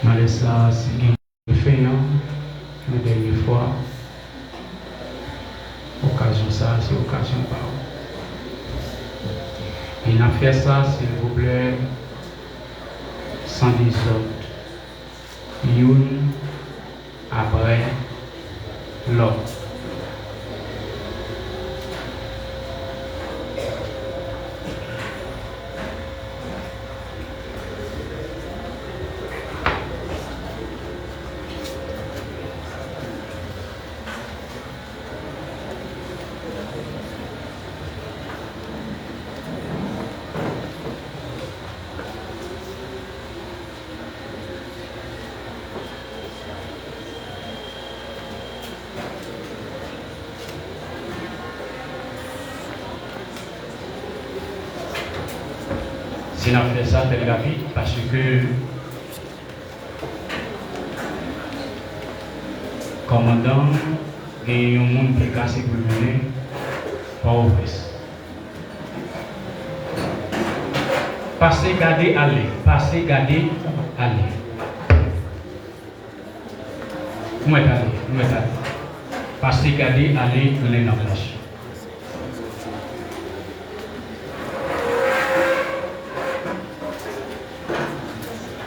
Je laisse ça si je fais la dernière fois. Occasion ça, c'est occasion pas. Il a fait ça, s'il vous plaît, sans désordre. Une après l'autre. Si on a fait ça très rapide, parce que commandant, il y a un monde qui est cassé pour venir, pas au presse. Passez, gardez, allez. Passez, gardez, allez. Où est allé? Passez, gardez, allez, on est dans la place.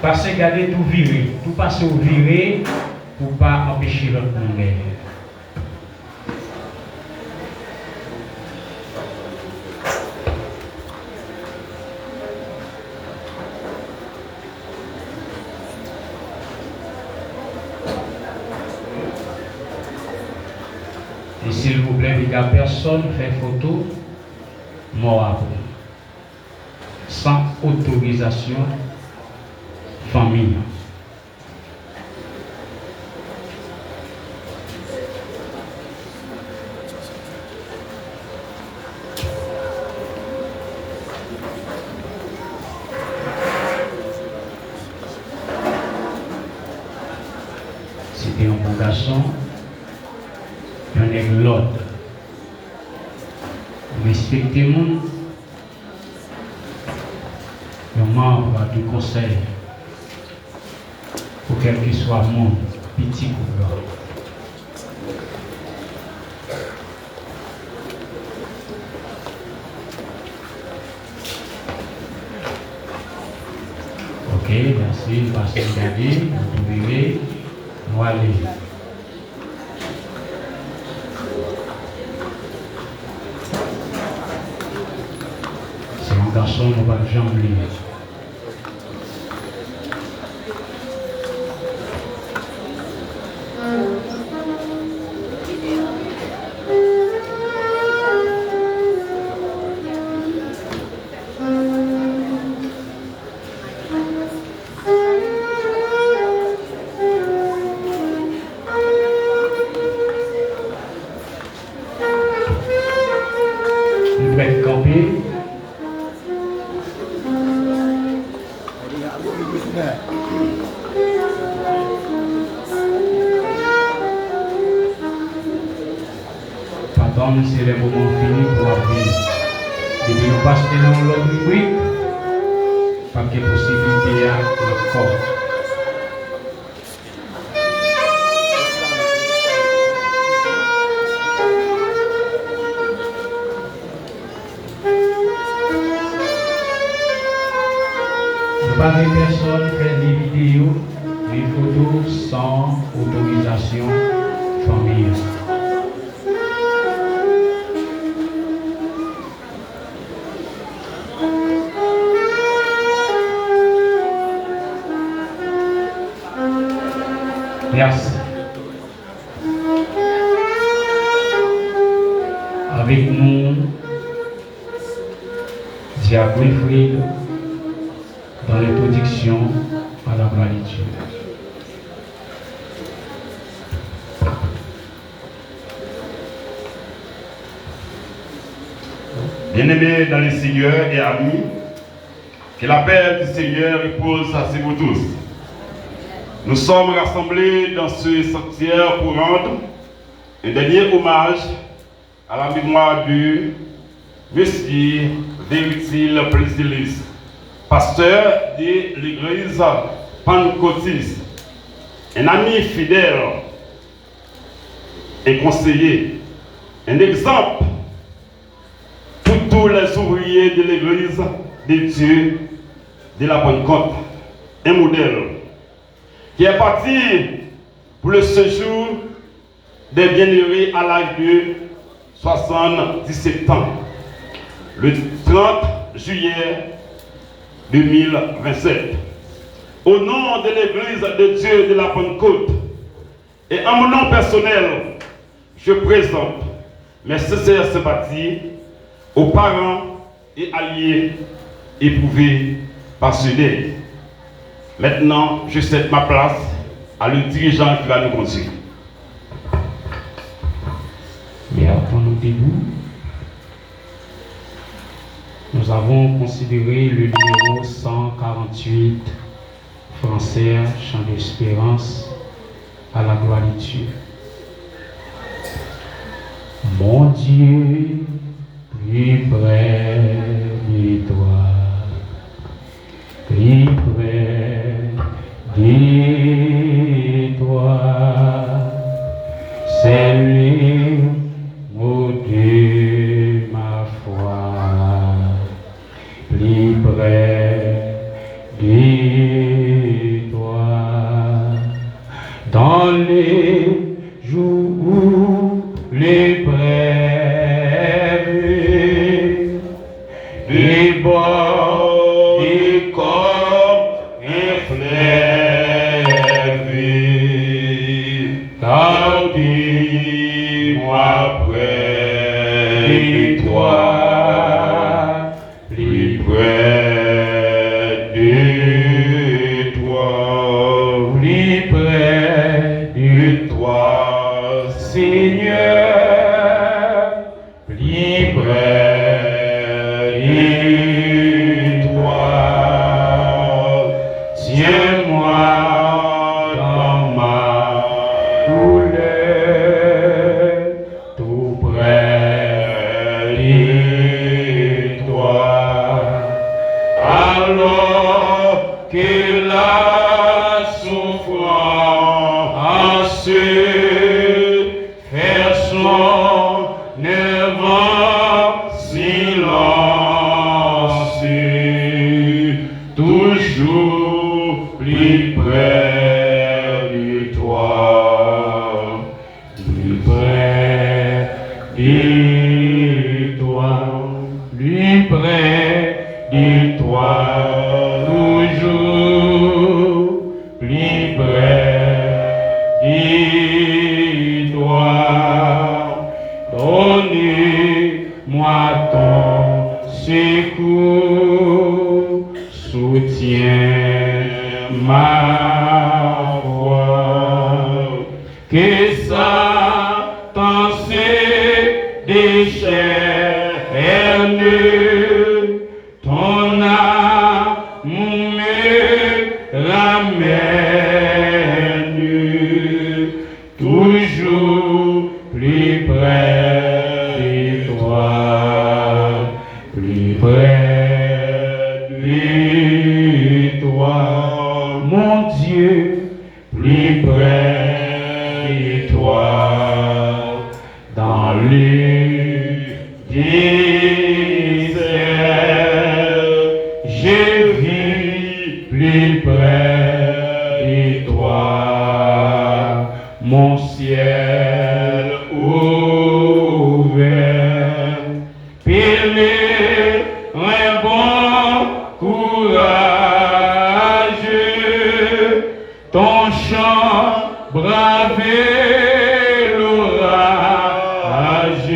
Passez, gardez, tout virer. Tout passer au virer pour ne pas empêcher l'autre monde. Et s'il vous plaît, il n'y a personne qui fait photo, mort à vous. Sans autorisation famille. C'était un bon garçon. Il y en a l'autre. Respectez-moi. Le membre du conseil, pour quel qu'il soit mon petit ou grand. Ok, merci. Passez le gardien, vous pouvez nous aller. C'est un garçon, on va jamais oublier. Vous pouvez camper. Pardon, c'est le moment fini pour arriver. Depuis nous passer dans l'autre rubrique, pas de possibilité encore. Pas de personnes faire des vidéos, des photos sans autorisation familiale. Merci. Avec nous, Diacre Wilfrid, dans l'introduction à la gratitude. Bien-aimés dans le Seigneur et amis, que la paix du Seigneur repose sur vous tous. Nous sommes rassemblés dans ce sanctuaire pour rendre un dernier hommage à la mémoire du Monsieur Véritile Présilis, pasteur de l'église pentecôtiste un ami fidèle, un conseiller, un exemple pour tous les ouvriers de l'Église de Dieu de la Pentecôte, un modèle qui est parti pour le séjour des bienheureux à l'âge de 77 ans, le 30 juillet 2027. Au nom de l'Église de Dieu de la Pentecôte et en mon nom personnel, je présente mes sincères sympathies aux parents et alliés éprouvés par ce deuil. Maintenant, je cède ma place à le dirigeant qui va nous conduire. Mettons-nous debout. Nous avons considéré le numéro 148 français, chant d'espérance à la gloire de Dieu. Mon Dieu, plus près de toi, plus près de toi, c'est lui, mot de ma foi, plus près de toi, dans les jours où les brèves des bords et comme un fleuve, gardez-moi près de toi, plus près de toi, plus près de toi, Seigneur, plus près de toi. Tiens-moi dans ma douleur, tout près de toi. Alors que la souffrance fait son œuvre silence, toujours plus près de toi, plus près de toi, plus près de toi, toujours plus près de toi. Donnez-moi ton secours, soutiens ma voix, que Satan se déchaîne, ton amour me ramène, toujours plus près de toi, plus près de toi, mon Dieu, plus près de toi, dans le désert, je vis plus près de toi, mon ciel ouvert, pile un bon courage, ton chant braver l'orage,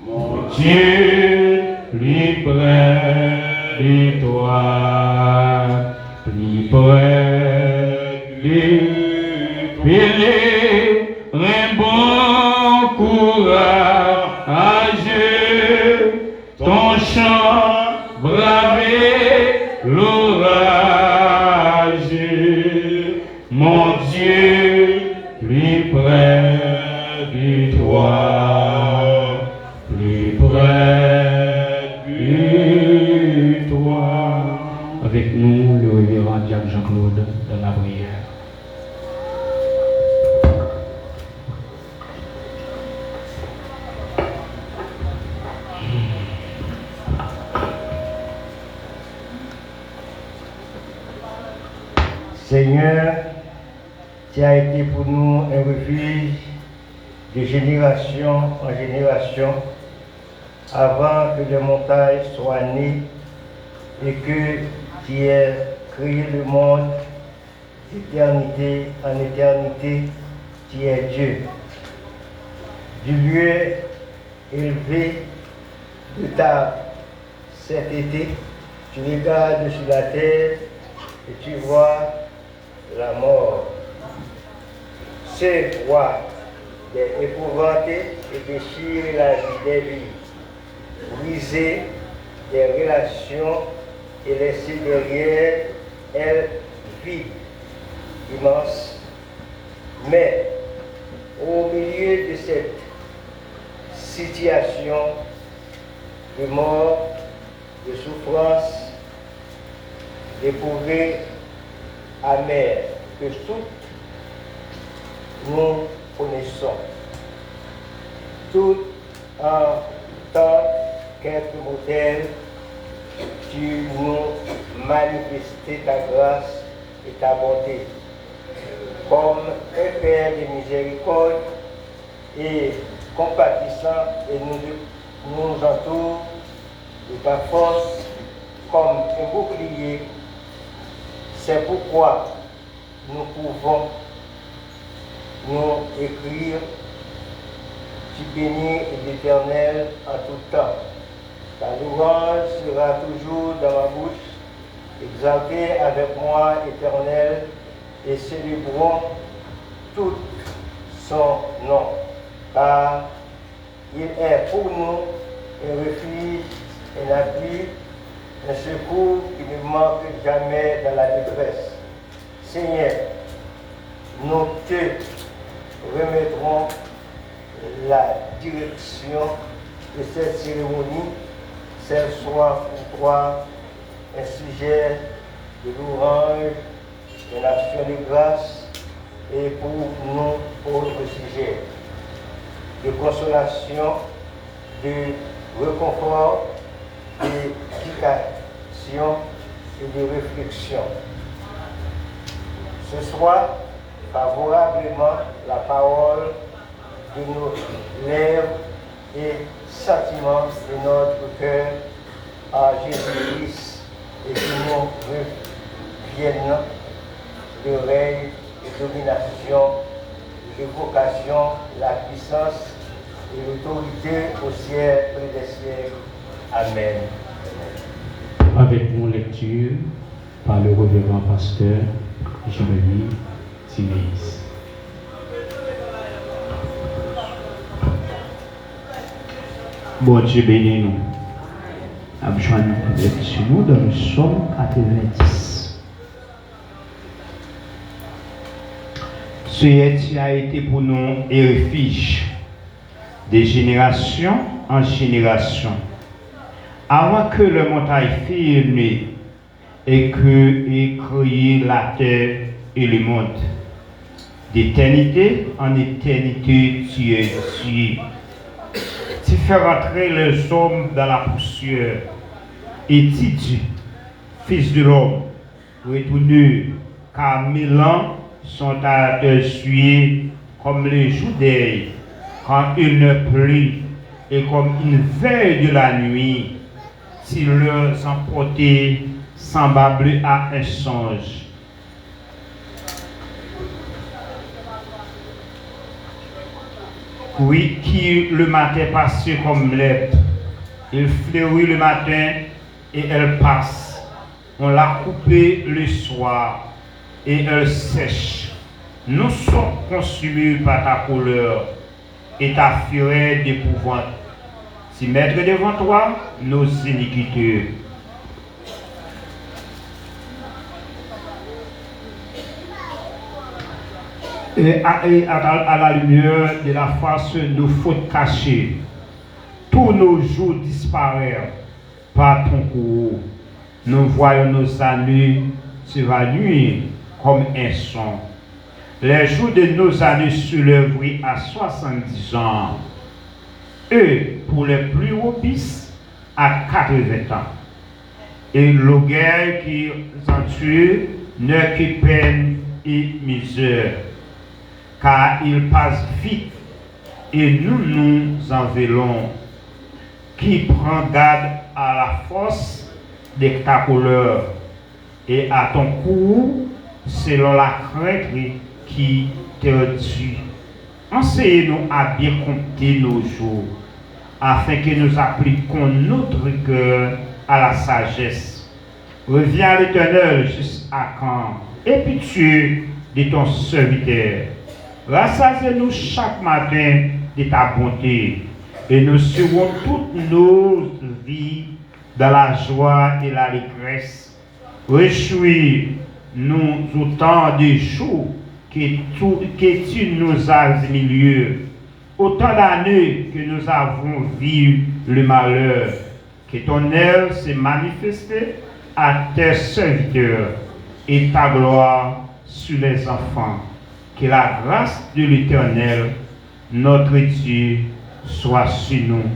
mon Dieu, plus près de toi, plus près de un bon courage, ton chant braver l'orage, mon Dieu, plus près de toi, plus près de toi. Avec nous, le révérend Diacre Jean-Claude dans la prière. Seigneur, tu as été pour nous un refuge de génération en génération, avant que les montagnes soient nées et que tu aies créé le monde d'éternité en éternité, tu es Dieu. Du lieu élevé de ta sainteté, tu regardes sur la terre et tu vois la mort. Ce roi des épouvantés et déchire la vie des vies, briser des relations et laisser derrière elle vide, immense. Mais au milieu de cette situation de mort, de souffrance, d'éprouvés amers que toutes nous connaissons, tout en tant qu'être modèle, tu nous manifestais ta grâce et ta bonté. Comme un Père de miséricorde et compatissant, et nous entoure de ta force comme un bouclier. C'est pourquoi nous pouvons nous écrire: tu bénis l'Éternel en tout temps. Ta louange sera toujours dans ma bouche. Exaltez avec moi, Éternel, et célébrons tout son nom, car il est pour nous un refuge, un appui, un secours qui ne manque jamais dans la détresse. Seigneur, nous te remettrons la direction de cette cérémonie. Celle soit pour toi un sujet de louange, une action de grâce, et pour nous autres sujets de consolation, de réconfort, d'éducation et de réflexion. Ce soit favorablement la parole de nos lèvres et sentiments de notre cœur à Jésus-Christ, et que nous reviennent de règne, de domination, de vocation, la puissance et l'autorité au siècle des siècles. Amen. Avec mon lecture par le révérend pasteur Jérémie Timéis. Bon Dieu bénis nous. Abjoignons sur nous dans le psaume 90. Tu as été pour nous un refuge de génération en génération. Avant que le montagne firme et que ait créé la terre et le monde, d'éternité en éternité, tu es Dieu. Tu fais rentrer les hommes dans la poussière, et tu dis, Fils de l'homme, retourne, car 1000 ans sont à te suivre comme les jours d'hier, quand il ne pleut, et comme une veille de la nuit, tu leur emportais semblable à un songe. Oui, qui le matin passe comme l'herbe. Il fleurit le matin et elle passe. On l'a coupée le soir et elle sèche. Nous sommes consumés par ta colère et ta fureur d'épouvante. Si mettre devant toi nos iniquités. Et à la lumière de la face de nos fautes cachées, tous nos jours disparaissent par ton courroux. Nous voyons nos années s'évanouir comme un son. Les jours de nos années s'élèvent à 70 ans. Et pour les plus robustes, à 80 ans. Et l'orgueil qui en tue n'est que peine et misère, car il passe vite et nous nous envelons. Qui prend garde à la force de ta couleur et à ton cou selon la crainte qui te tue. Enseignez-nous à bien compter nos jours, afin que nous appliquions notre cœur à la sagesse. Reviens à l'Éternel jusqu'à quand? Et pitié de ton serviteur. Rassasie-nous chaque matin de ta bonté, et nous serons toutes nos vies dans la joie et la allégresse. Réjouis-nous autant de jours que tu nous as milieu. Autant d'années que nous avons vu le malheur, que ton œuvre s'est manifestée à tes serviteurs et ta gloire sur les enfants. Que la grâce de l'Éternel, notre Dieu, soit sur nous.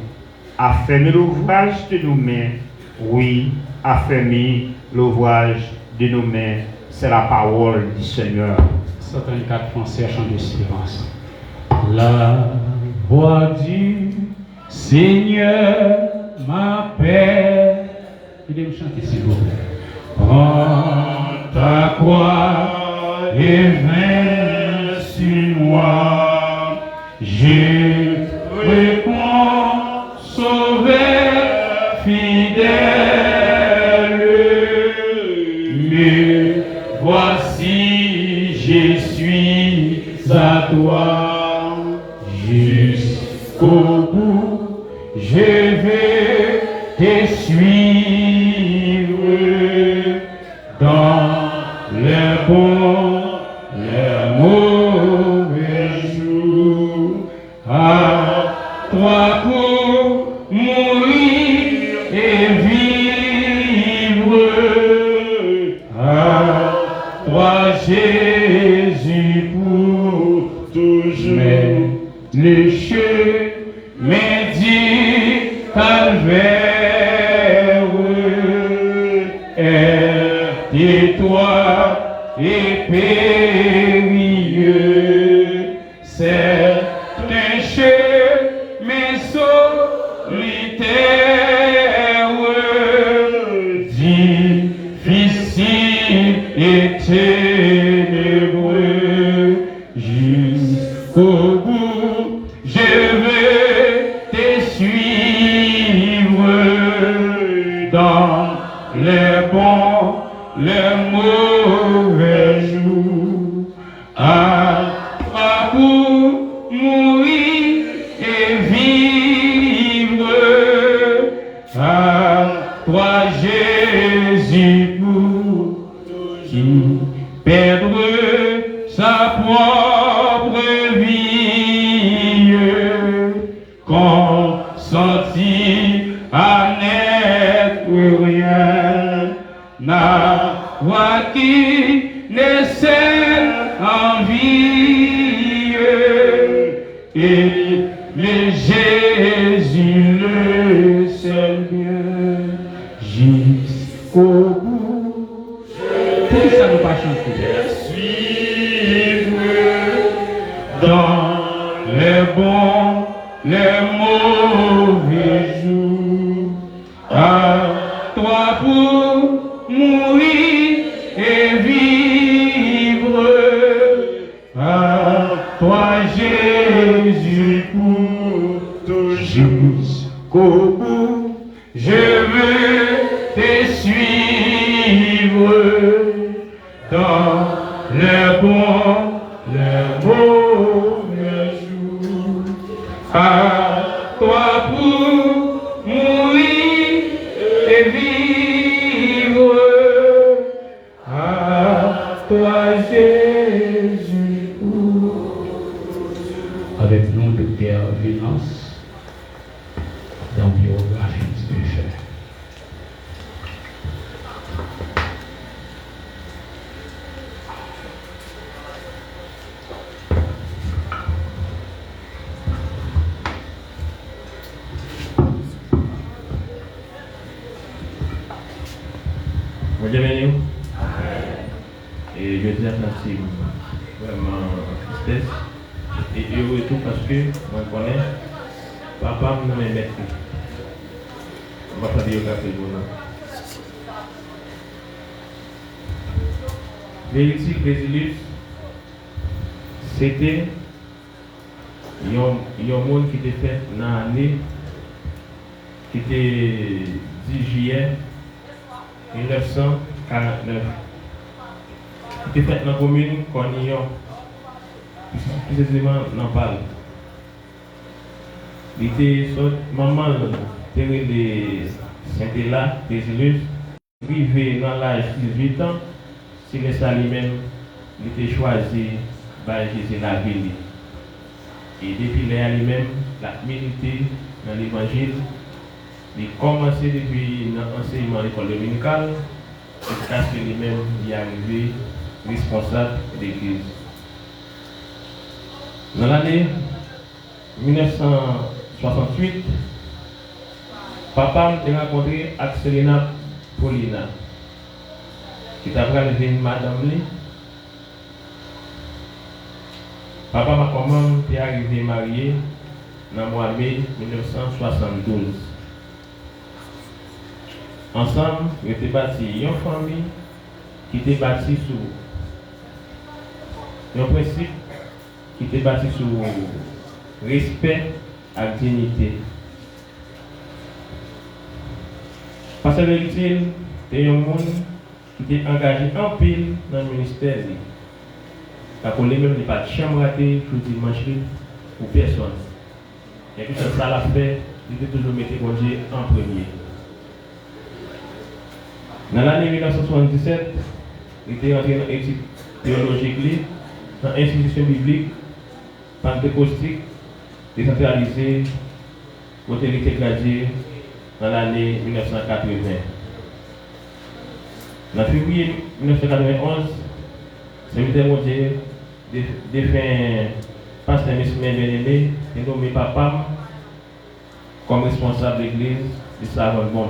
Affermis l'ouvrage de nos mains. Oui, affermis l'ouvrage de nos mains. C'est la parole du Seigneur. 134 français, chant de silence. La voix du Seigneur m'appelle. Il est chanter s'il vous plaît. Prends ta croix et viens sur moi. Je réponds, sauveur fidèle. Me voici, je suis à toi. Jusqu'au bout, je vais te suivre dans les bons, les mauvais jours. À toi pour mourir et vivre. À toi Jésus pour toujours. Mais le chemin du calvaire est toi et périlleux. C'est un chemin solitaire, difficile et ténébreux. Jusqu'au bout, je veux te suivre dans les bons, les mauvais jours. À toi pour mourir et vivre. À toi Jésus pour toujours. Perdre sa propre vie, consentir à n'être rien, n'avoir qui ne sait en vie, et le Jésus le sait bien, jusqu'au bout. Pour ça nous pas chanter. Suivre dans les bons, les mauvais jours. À toi pour mourir et vivre. À toi Jésus pour toujours. Jusqu'au bout, je veux te suivre dans les bons, les mauvais jours. À toi pour mourir et vivre. À toi Jésus pour. Avec nous de bienveillance dans biographie du fait. Bienvenue. vraiment tristesse et heureux tout parce que je connais papa me met on va faire biographie pour nous. Vérité Brésilus, c'était un monde qui était fait dans l'année qui était 10 juillet 1949. Qui était fait dans la commune Cornillon, plus précisément dans Pal. Il était maman de Saint-Éla, Brésilus, arrivé dans l'âge de 18 ans, c'est ça lui-même, il était choisi par Jésus la ville. Et depuis là, lui-même, la milité dans l'évangile, il a commencé depuis l'enseignement de l'école dominicale, jusqu'à ce que lui-même il est arrivé responsable de l'église. Dans l'année 1968, papa m'a rencontré avec Selena Paulina, qui est après une madame. Papa m'a commencé à arriver marié dans le mois de mai 1972. Ensemble, nous avons bâti une famille qui était bâtie sur un principe qui était bâti sur respect et dignité. Parce que la vérité, c'est un monde qui était engagé en pile dans le ministère. Parce que lui-même n'est pas de chambre ratée, je dimanche pour personne. Et puis ça l'a fait, il était toujours mettre Dieu en premier. Dans l'année 1977, il était entré dans l'étude théologique, dans l'institution biblique, pentecostique, décentralisée, où il était gradué dans l'année 1980. En février 1991, le serviteur mondial défunt pasteur Mesmer Bien-Aimé est nommé papa comme responsable de l'église de Savon-Bon.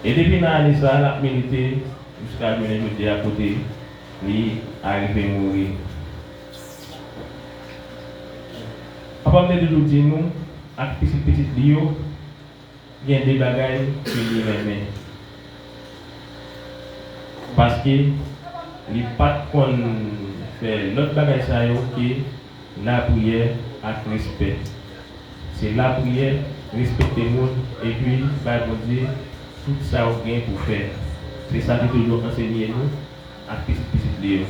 Et depuis l'année, ça a milité jusqu'à venir à côté, lui arrivé à mourir. Papa me toujours dit nous, avec petit Lio, il y a des bagailles qui lui remet. Parce que les pas qu'on fait l'autre bagaille ça qui la prière avec respect. C'est la prière, respecter le monde et puis bah dire tout ça au gain pour faire. C'est ça qui toujours enseigné nous à petit Léo.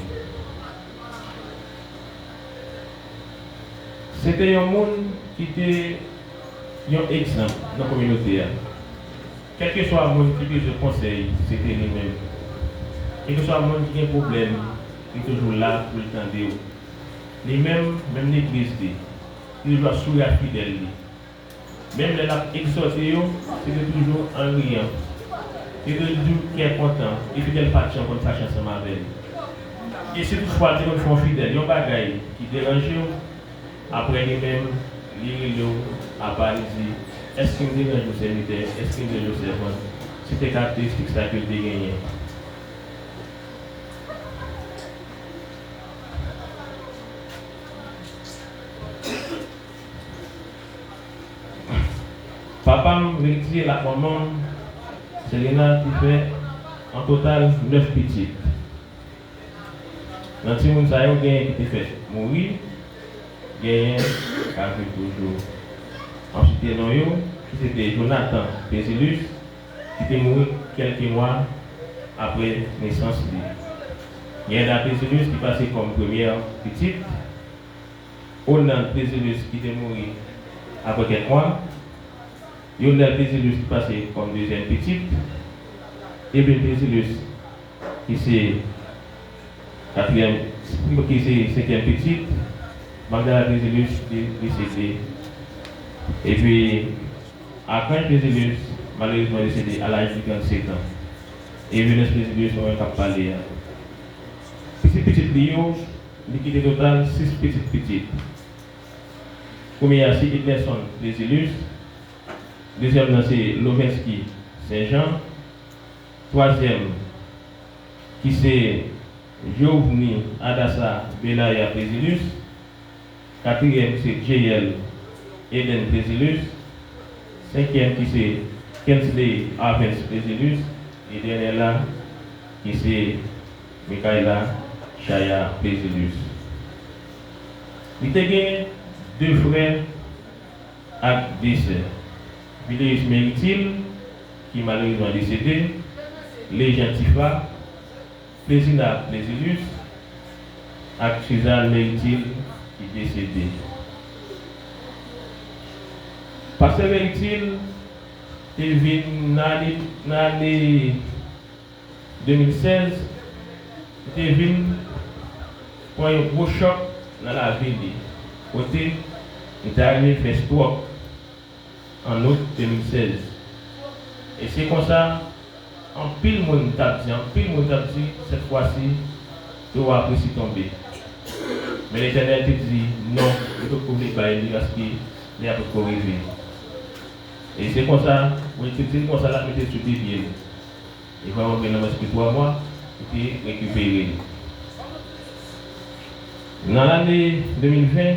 C'était un monde qui était un exemple dans la communauté. Quel que soit le monde qui veut je conseille, c'était lui-même. Quel que soit le monde qui a un problème, il est toujours là pour le tendre. Lui-même, même l'église, il doit sourire fidèle. Même les lacs exortés, c'est toujours en riant. C'est toujours qui est content. Et puis il pas de chance comme ça ensemble avec lui. Et si toutefois ils font fidèle, il y a un bagage qui dérange, après lui-même, il a parlé dit est-ce qu'il me dérange au serviteur, est-ce qu'il me dérange au servant. C'était caractéristique ça que il a gagné. Papa m'a dit la maman, Selena qui fait en total 9 petites. Dans le monde, ça a gagné qui fait mourir, gagné avec toujours. Ensuite, c'était Jonathan Brésilus qui était mort quelques mois après la naissance. Il y a la Brésilus qui passait comme première petite. Hollande Brésilus qui était mort après quelques mois. Il y a le Brésilus qui passait comme deuxième petite. Et bien Brésilus qui c'est quatrième, qui c'est cinquième petite. Magdala Brésilus qui décédé. Et puis, après Brésilus, malheureusement décédé à l'âge de 37 ans. Et Venus Brésilus, on va parler. Ces petites Lyon, liquide total 6 petites. Premier, c'est Edmerson Brésilus. Deuxième, c'est Loveski Saint-Jean. Troisième, qui c'est Giovanni Adassa Belaya Pésilus. Quatrième, c'est JL Eden Pésilus. Cinquième, qui c'est Kensley Avens Pésilus. Et dernier là, qui c'est Michaela Chaya Pésilus. Il y a deux frères et deux sœurs. Viléus Méritil, qui est malheureusement décédé, Légion Tifa, Plésina Pésilus, et Suzanne Méritil, qui est décédé. Pasteur Méritil, il vient dans l'année 2016, il vient pour un gros choc dans la ville. Côté, il est arrivé à faire stroke en août 2016. Et c'est comme ça, en pile monde t'a dit, cette fois-ci, tu vas apprécier tomber. Mais l'Éternel te dit non, il faut couvrir par lui parce qu'il est à peu près arrivé. Et c'est comme ça, c'est comme ça là, mettez sur des pieds. Et vraiment, bien, dans 3 mois, il était récupéré. Dans l'année 2020,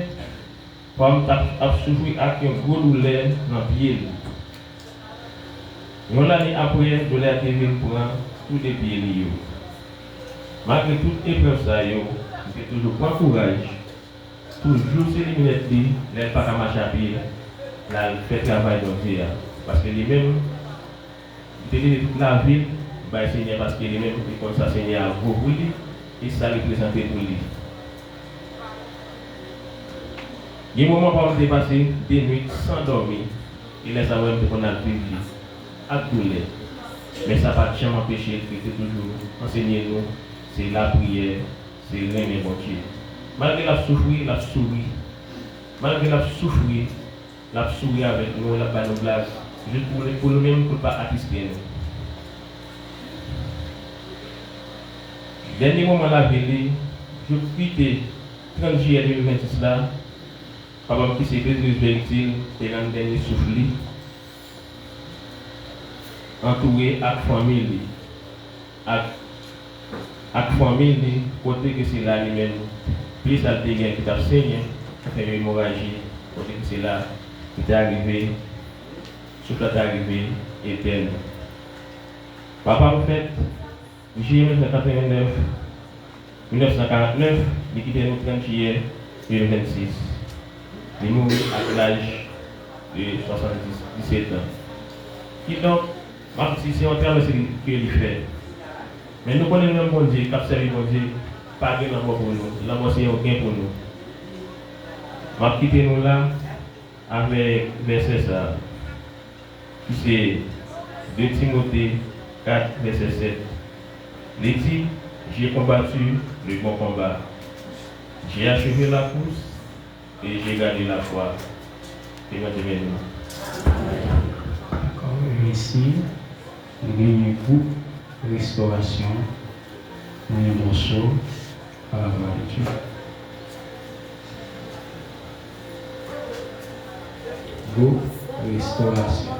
femme a souffert avec un gros douleur dans le pied. Une année après, le douleur TV prend tous les pieds. Malgré toute épreuve, il faut toujours prendre courage, toujours s'éliminer, il n'a pas qu'à marcher à pied, il fait travail dans le parce que lui-même, il était toute la ville, il va enseigner parce que lui-même, il commence à enseigner à vous pour lui, et ça représente pour lui. Il y a des moments où on dépasse des nuits sans dormir, il laisse avoir qu'on a vécu avec douleur. Mais ça ne va jamais empêcher de toujours enseigner nous, c'est la prière, c'est l'aimer mon Dieu. Malgré la souffrir, malgré la souffrir avec nous, la bonne blague, juste pour nous-mêmes, pour ne pas attister nous. Dernier moment la veille, je quitte 30 juillet 2026 là, pendant que c'est Pésilus Méritil, et dans le dernier souffle, entouré avec famille, avec famille, côté que c'est là lui-même, plus ça te gagne qui t'a saigné, fait une hémorragie, côté que c'est là qui est arrivé, souffle est arrivé, éternel. Papa en fait, juillet 1949, il quitté nous 30 juillet 2026. Il mourut à l'âge de 77 ans. Qui donc, si c'est un terme qu'il fait. Mais nous connaissons le bon Dieu, cap servi bon Dieu, pas de l'amour pour nous. L'amour c'est aucun pour nous. Ma quitter nous là avec verset ça. Qui c'est 2 Timothée 4, verset 7. Il dit, j'ai combattu le bon combat. J'ai achevé la course et j'ai gardé la foi. Et maintenant, ici, il y a un groupe restauration, un morceau à la gloire de Dieu. Groupe restauration.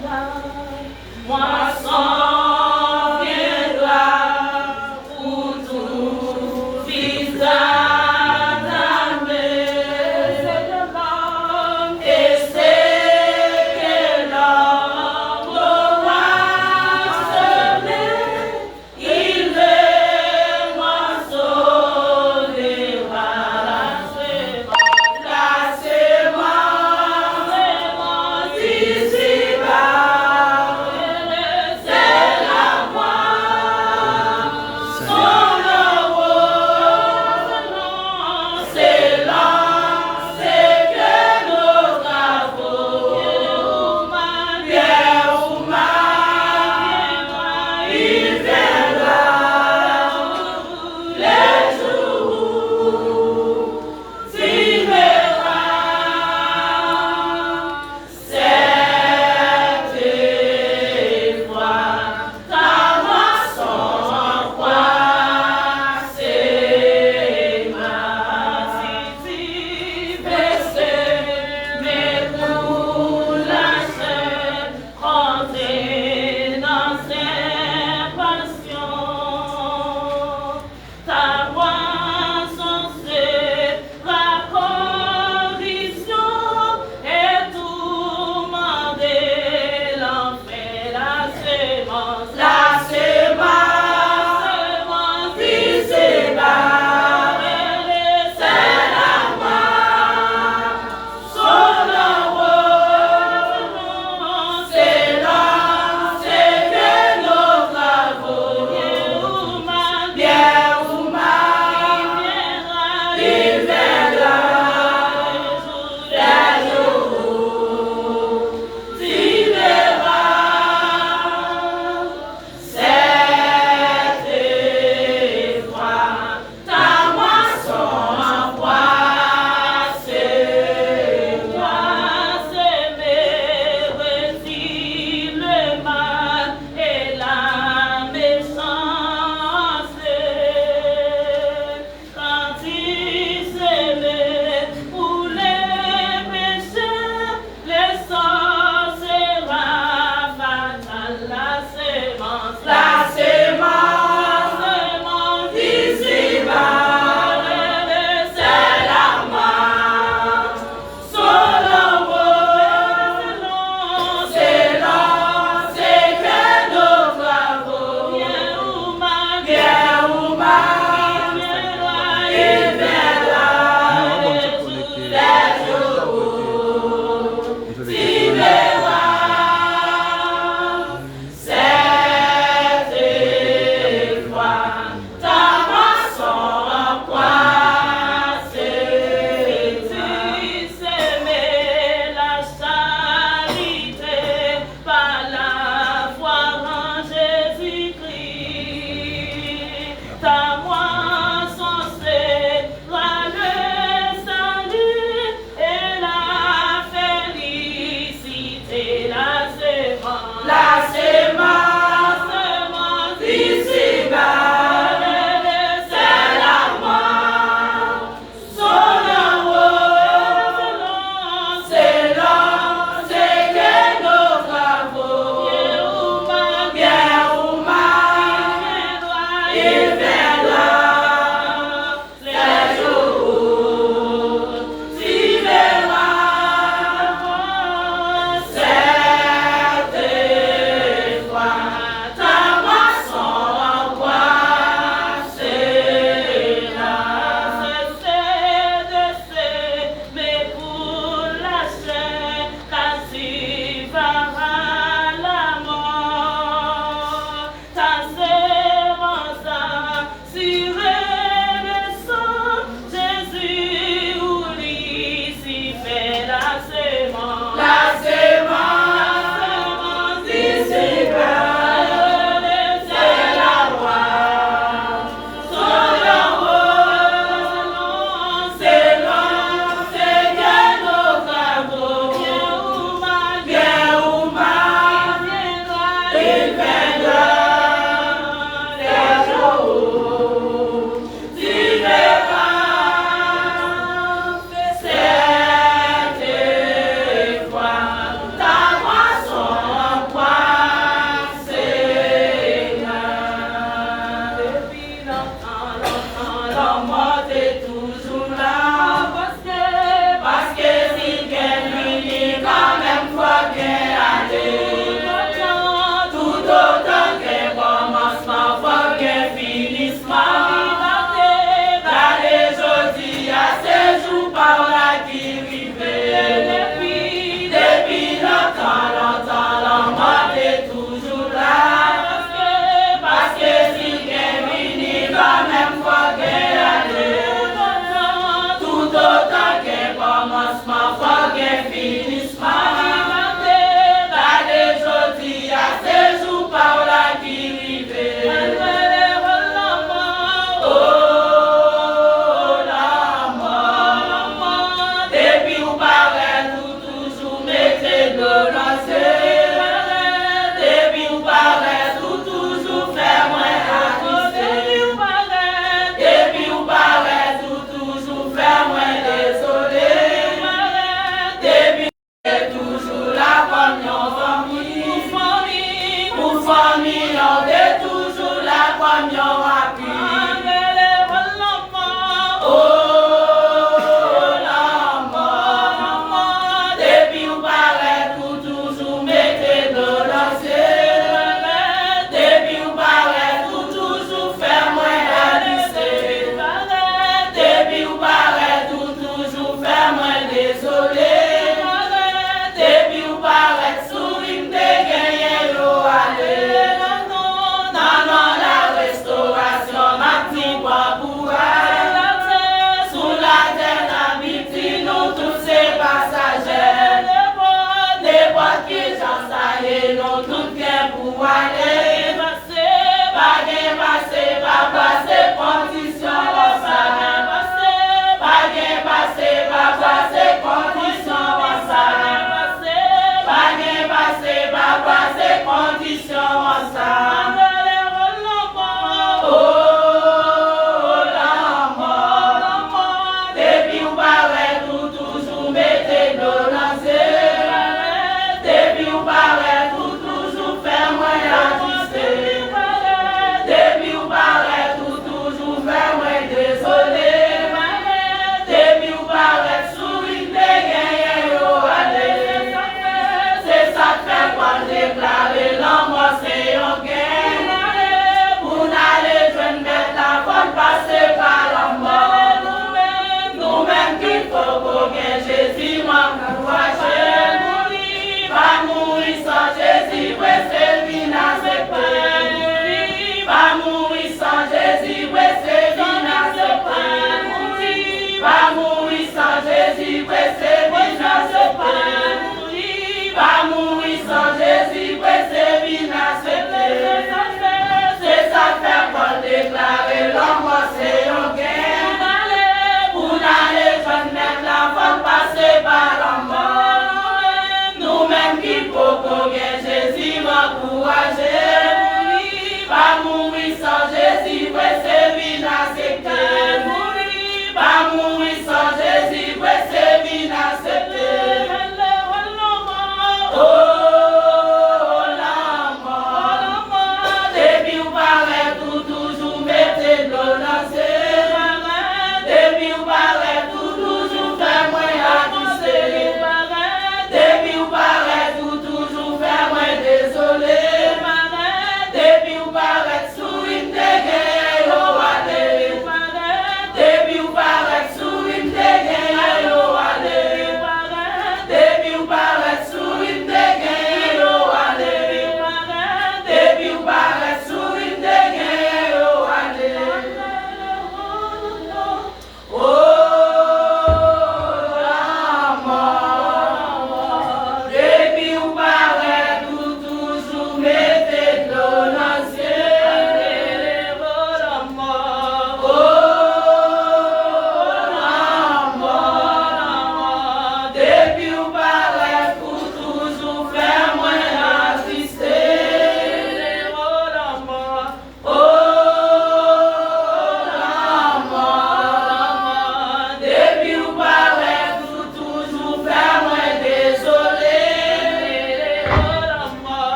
Say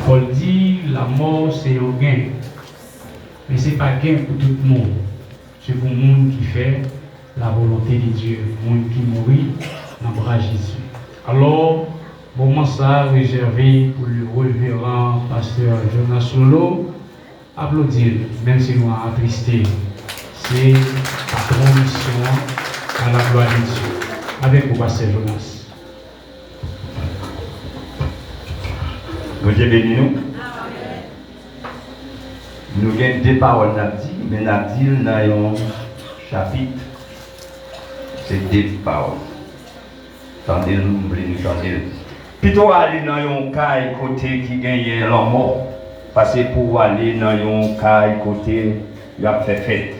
Paul dit la mort c'est un gain, mais ce n'est pas gain pour tout le monde. C'est pour le monde qui fait la volonté de Dieu, le monde qui mourit dans le bras de Jésus. Alors, moment ça réservé pour le révérend pasteur Jonas Solo, applaudir, même si nous avons attristé. C'est la condition à la gloire de Dieu. Avec vous, pasteur Jonas. Dieu bénit nous. Nous avons deux paroles, mais nous avons dans un chapitre, c'est deux paroles. Tendez-nous, nous tendez. Plutôt aller dans un cas côté qui gagne l'homme mort, parce que pour aller dans un cas côté, il a fait fête.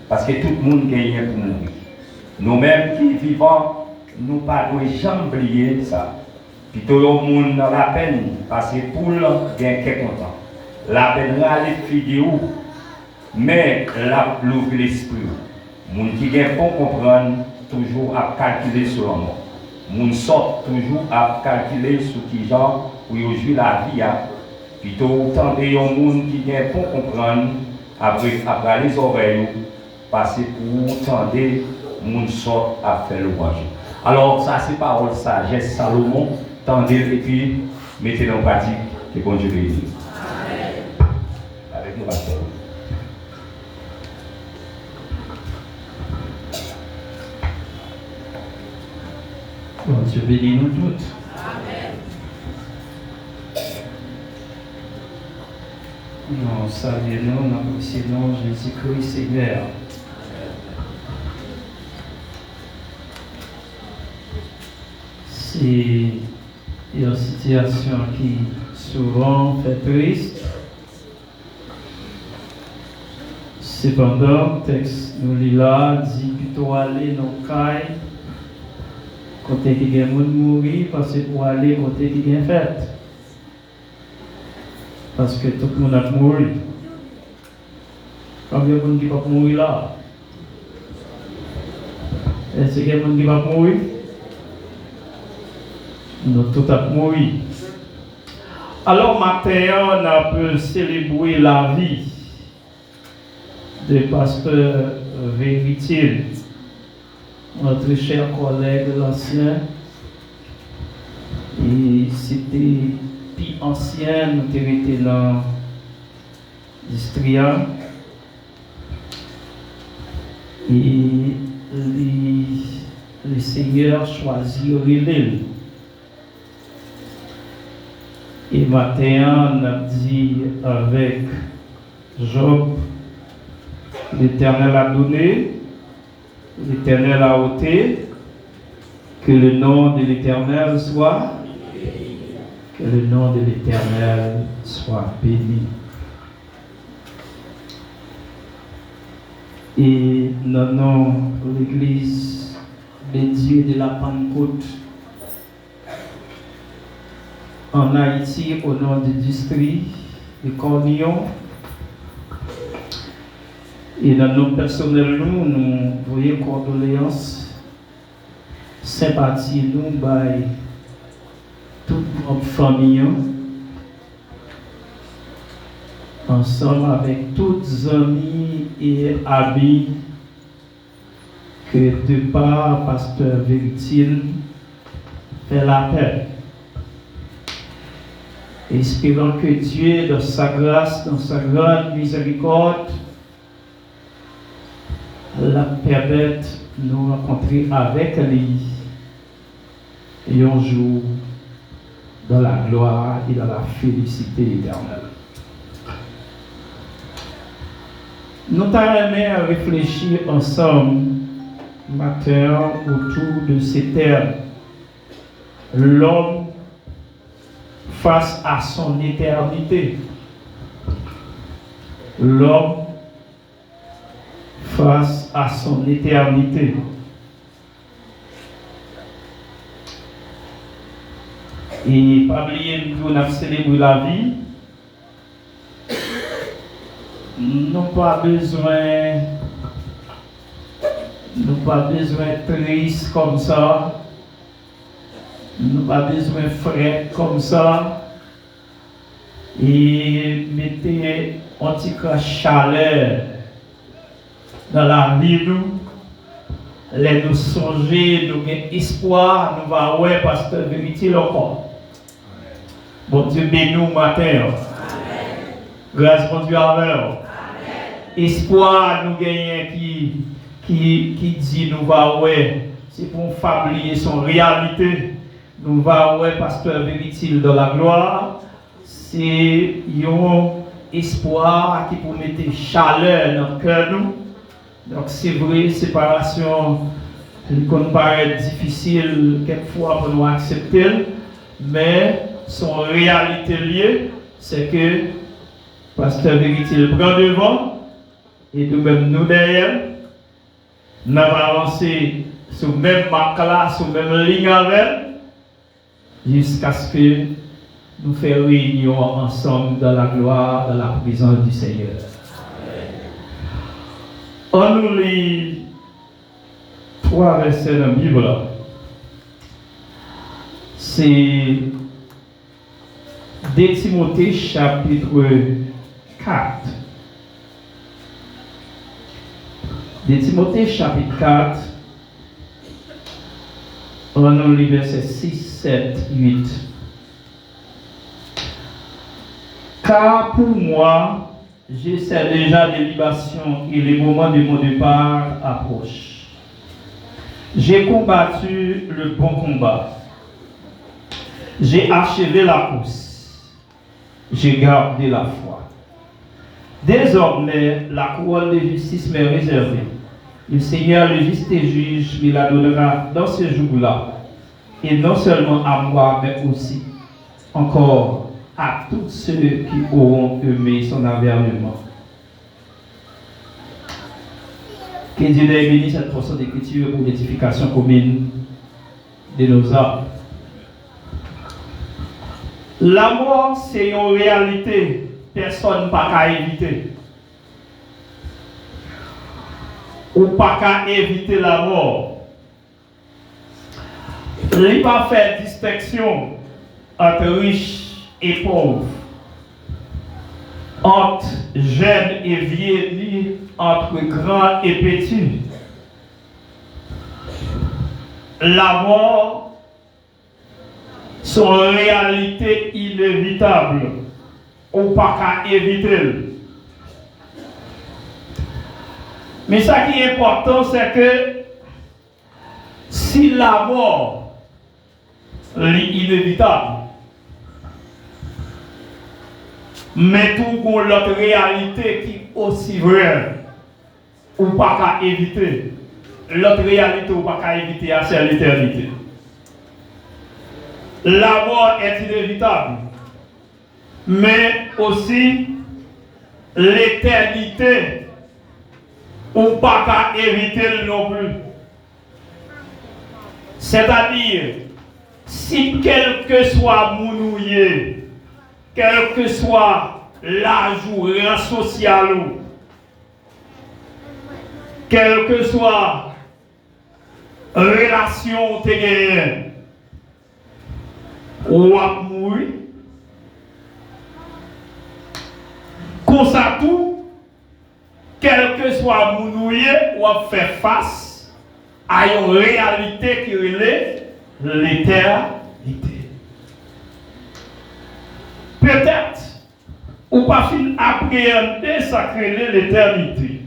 Parce que tout le monde gagne pour mourir. Nous-mêmes qui vivons, nous ne devons jamais oublier ça. Plutôt le monde dans la peine, parce que pour le gain qui est content. La peine râle figure, mais la l'ouvre l'esprit. Les gens qui gagnent pour comprendre, toujours à calculer sur le mot. Les gens sortent toujours à calculer sur qui genre pour jouer la vie. Plutôt tant de gens qui gagnent pour comprendre, après les oreilles, parce que pour tant de gens sortent à faire le voyage. Alors, ça c'est parole sagesse Salomon, tendez et puis mettez en pratique et bon Dieu bénisse. Avec nous, pasteur. Bon Dieu bénisse nous toutes. Nous saluons, nous apprécions Jésus-Christ Seigneur. C'est une situation qui souvent fait triste. Cependant, le texte nous lit là, dit plutôt aller dans le caille, côté qui a mourir, parce que pour aller côté qui a fait. Parce que tout le monde a mouru. Combien de monde qui va mourir là? Est-ce qu'il y a des gens qui vont mourir? Nous tous avons mouru. Alors, matin, on a pu célébrer la vie de pasteur Véritile, notre cher collègue l'ancien. Et c'était plus ancien, nous étions dans l'Istria. Et le Seigneur choisit l'île. Et matin, on a dit avec Job, l'Éternel a donné, l'Éternel a ôté, que le nom de l'Éternel soit, que le nom de l'Éternel soit béni. Et nous nom l'Église de Dieu de la Pentecôte en Haïti, au nom du district de Cornillon. Et dans nos personnels, nous voyons condoléances, sympathie, nous, by toute notre famille, ensemble avec toutes les amis et amis que de par pasteur Véritile fait la paix. Espérant que Dieu, dans sa grâce, dans sa grande miséricorde, la permette de nous rencontrer avec lui et un jour dans la gloire et dans la félicité éternelle. Nous allons réfléchir ensemble matin autour de ces termes. L'homme face à son éternité. L'homme face à son éternité. Et pas oublier que nous avons célébré la vie. Nous n'avons pas besoin de triste comme ça. Nous n'avons pas besoin de frais comme ça. Et mettez un petit chaleur dans la vie, nous. Les nous songer, nous avons espoir, nous allons voir pasteur Véritile encore. Bon Dieu bénis nous matin. Grâce bon Dieu avec nous. Espoir nous gagnons qui dit nous va ouais, c'est pour fabriquer son réalité. Nous va ouais pasteur Véritile dans la gloire. C'est un espoir qui peut mettre chaleur dans le cœur nous. Donc c'est vrai, séparation, il peut paraître difficile quelquefois pour nous accepter, mais son réalité liée, c'est que pasteur Véritile prend devant et nous-mêmes nous derrière, nous allons avancer sur le même marque là, sur la même ligne avec, jusqu'à ce que nous fassions réunion ensemble dans la gloire, dans la présence du Seigneur. On nous lit 3 versets dans la Bible. C'est 2 Timothée chapitre 4. 2 Timothée chapitre 4. On nous lit versets 6, 7, 8. Car pour moi, je sais déjà des libations et les moments de mon départ approchent. J'ai combattu le bon combat. J'ai achevé la course. J'ai gardé la foi. Désormais, la couronne de justice m'est réservée. Le Seigneur, le juste et juge, me la donnera dans ce jour-là. Et non seulement à moi, mais aussi encore à tous ceux qui auront aimé son avènement. Que Dieu ait béni cette portion d'écriture pour l'édification commune de nos âmes. La mort, c'est une réalité. Personne n'a pas éviter. Ou pas qu'à éviter la mort. Il n'y a pas fait distinction entre riches et pauvres, entre jeunes et vieillis, entre grands et petits. La mort, son réalité inévitable, ou pas qu'à éviter. Mais ce qui est important, c'est que si la mort est inévitable, mais tout l'autre réalité qui est aussi vraie, ou pas qu'à éviter. L'autre réalité ou pas qu'à éviter, c'est l'éternité. La mort est inévitable, mais aussi l'éternité ou pas qu'à éviter non plus. C'est-à-dire, si quel que soit mounouillé, quel que soit l'âge ou rang social, quelle que soit relation te gagne, ou à mourir, comme ça tout, quel que soit mounouillé, ou à faire face à une réalité qui est l'éternité. Peut-être, ou pas fin appréhender ça créer l'éternité.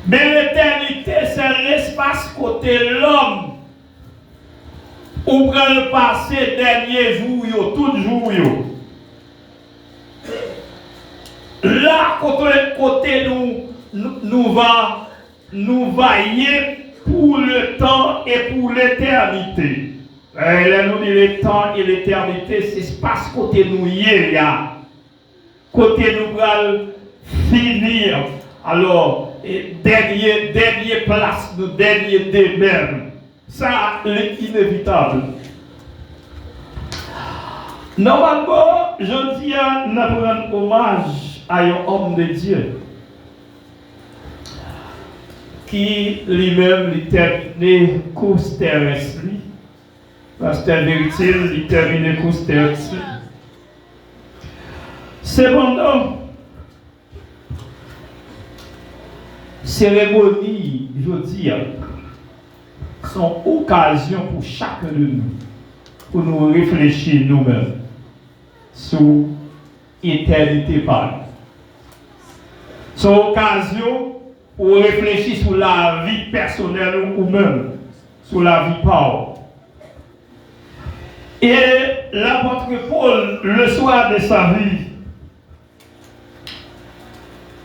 Mais l'éternité, c'est l'espace côté l'homme. Ou prend le passé, dernier jour, tout jour. Là, côté nous vailler pour le temps et pour l'éternité. Là, nous dit le temps et l'éternité, c'est l'espace côté nous y est là. Côté nous allons finir. Alors, dernier place, nous dernier démerde. Ça, c'est inévitable. Normalement, je dis à nous rendre hommage à un homme de Dieu qui lui-même lui terminé course terrestre. Pasteur Vérité, il termine course terrestre. Cependant, cérémonie, je dis, sont occasion pour chacun de nous, pour nous réfléchir nous-mêmes sur l'éternité par. Sont occasion pour réfléchir sur la vie personnelle ou même sur la vie par. Et l'apôtre Paul, le soir de sa vie,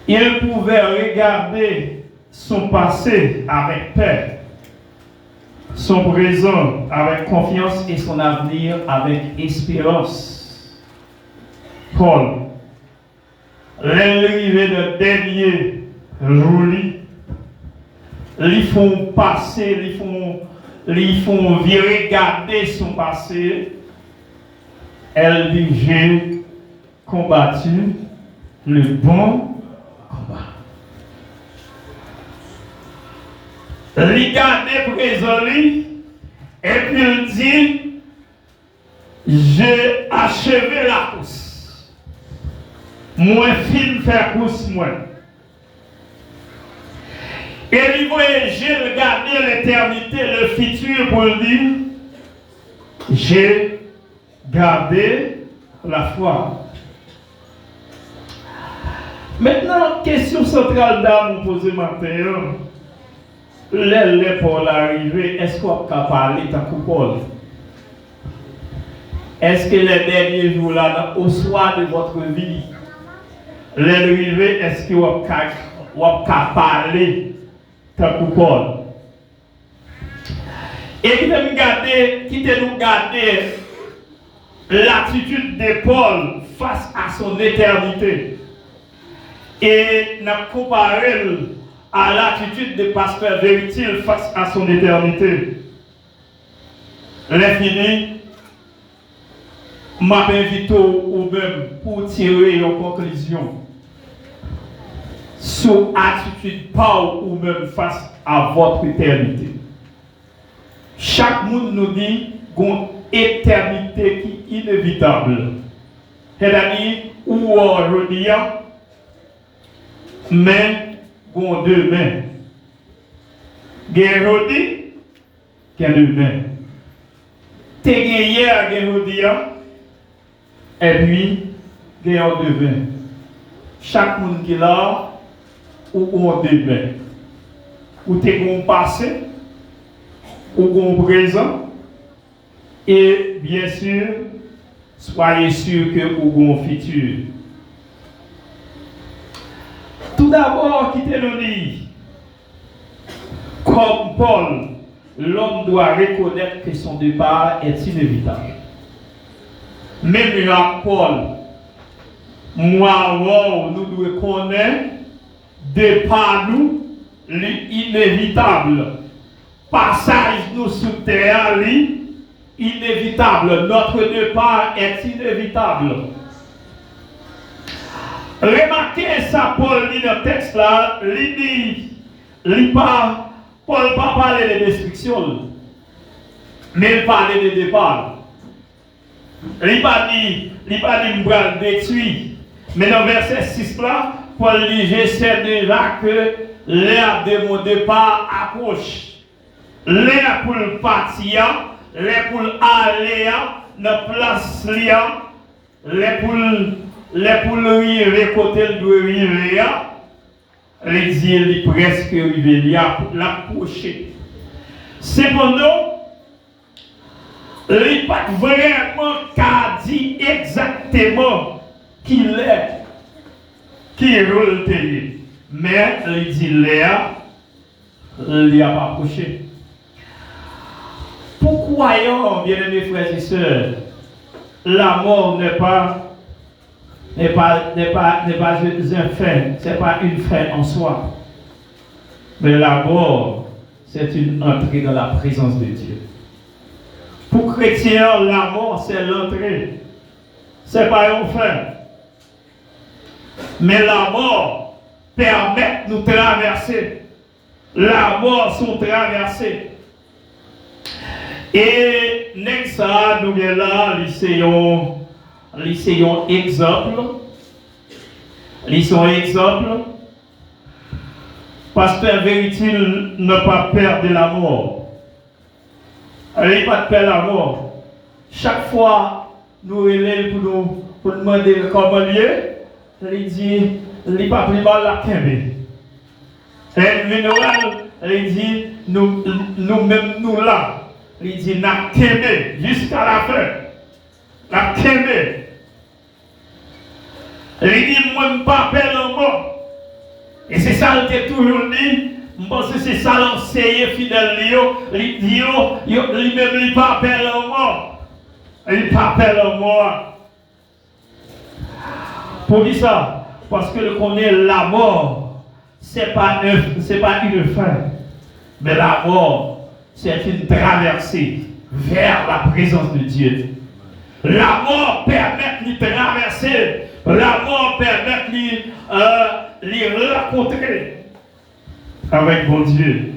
il pouvait regarder son passé avec paix, son présent avec confiance et son avenir avec espérance. Paul, l'arrivée de dernier jour, ils font passer, ils font virer, garder son passé. Elle dit, j'ai combattu le bon combat. Il garde présent et puis il dit, j'ai achevé la course. Moi, film faire course, moi. Et il voyait, j'ai regardé l'éternité, le futur pour dire, j'ai gardé la foi. Maintenant, question centrale d'âme posée matin. Les pour l'arrivée, est-ce qu'on peut parler tant que Paul? Est-ce que les derniers jours là, au soir de votre vie, l'arrivée, est-ce qu'on peut parler tant que Paul? Et quittez-nous garder l'attitude de Paul face à son éternité. Et nous comparé à l'attitude de pasteur Véritile face à son éternité. L'infini m'a invité ou même pour tirer une conclusion sur l'attitude Paul ou même face à votre éternité. Chaque monde nous dit qu'on éternité qui est inévitable. C'est-à-dire, ou aujourd'hui, mais qu'on demain. Aujourd'hui, qu'un demain. T'es hier, aujourd'hui, et puis, qu'un demain. Chaque monde qui est là, ou qu'on demain. Ou t'es qu'on passé, ou qu'on présent. Et bien sûr, soyez sûr que vous avez un futur. Tout d'abord, quittez-le livre. Comme Paul, l'homme doit reconnaître que son départ est inévitable. Même là, Paul, moi, nous devons connaître départ nous, l'inévitable. Passage nous sous terre, inévitable. Notre départ est inévitable. Remarquez ça, Paul dit dans le texte là, Paul ne pas parler de destruction, mais il parle de départ. Il pas dit me détruire. Mais dans le verset 6 là, Paul dit, je sais déjà que l'heure de mon départ approche. L'heure pour le partir, l'heure pour aller dans la place, l'heure pour le côté de arriver, l'exil est presque arrivé, l'approcher. Cependant, il n'est pas vraiment qu'à dire exactement qui est, qui est rôle télé. Mais il dit l'air, il n'a pas approché. Pourquoi, bien-aimés frères et sœurs, la mort n'est pas un fait, c'est pas une fin en soi. Mais la mort, c'est une entrée dans la présence de Dieu. Pour chrétiens, la mort, c'est l'entrée. C'est pas une fin. Mais la mort permet de nous traverser. La mort sont traversées. Et next ça, nous sommes là, l'essayons exemple. Lisons exemple. Pasteur Véritile n'a pas peur de la mort. Il n'a pas peur de la mort. Chaque fois, nous relèvons pour demander comment il est, il dit, il n'est pas plus mal la kembe. Et il dit, nous-mêmes nous là. Il dit, n'a kembe jusqu'à la fin. La kembe. Il dit, moi, je ne pas peur de la mort. Et c'est ça qu'il a toujours dit. Je pense que c'est ça l'enseigné fidèle. Il dit, lui-même, il n'a pas peur de la mort. Il n'a pas peur de la mort. Pour dire ça, parce que le connaît la mort, ce n'est pas une fin. Mais la mort, c'est une traversée vers la présence de Dieu. La mort permet de traverser. La mort permet de les rencontrer avec mon Dieu.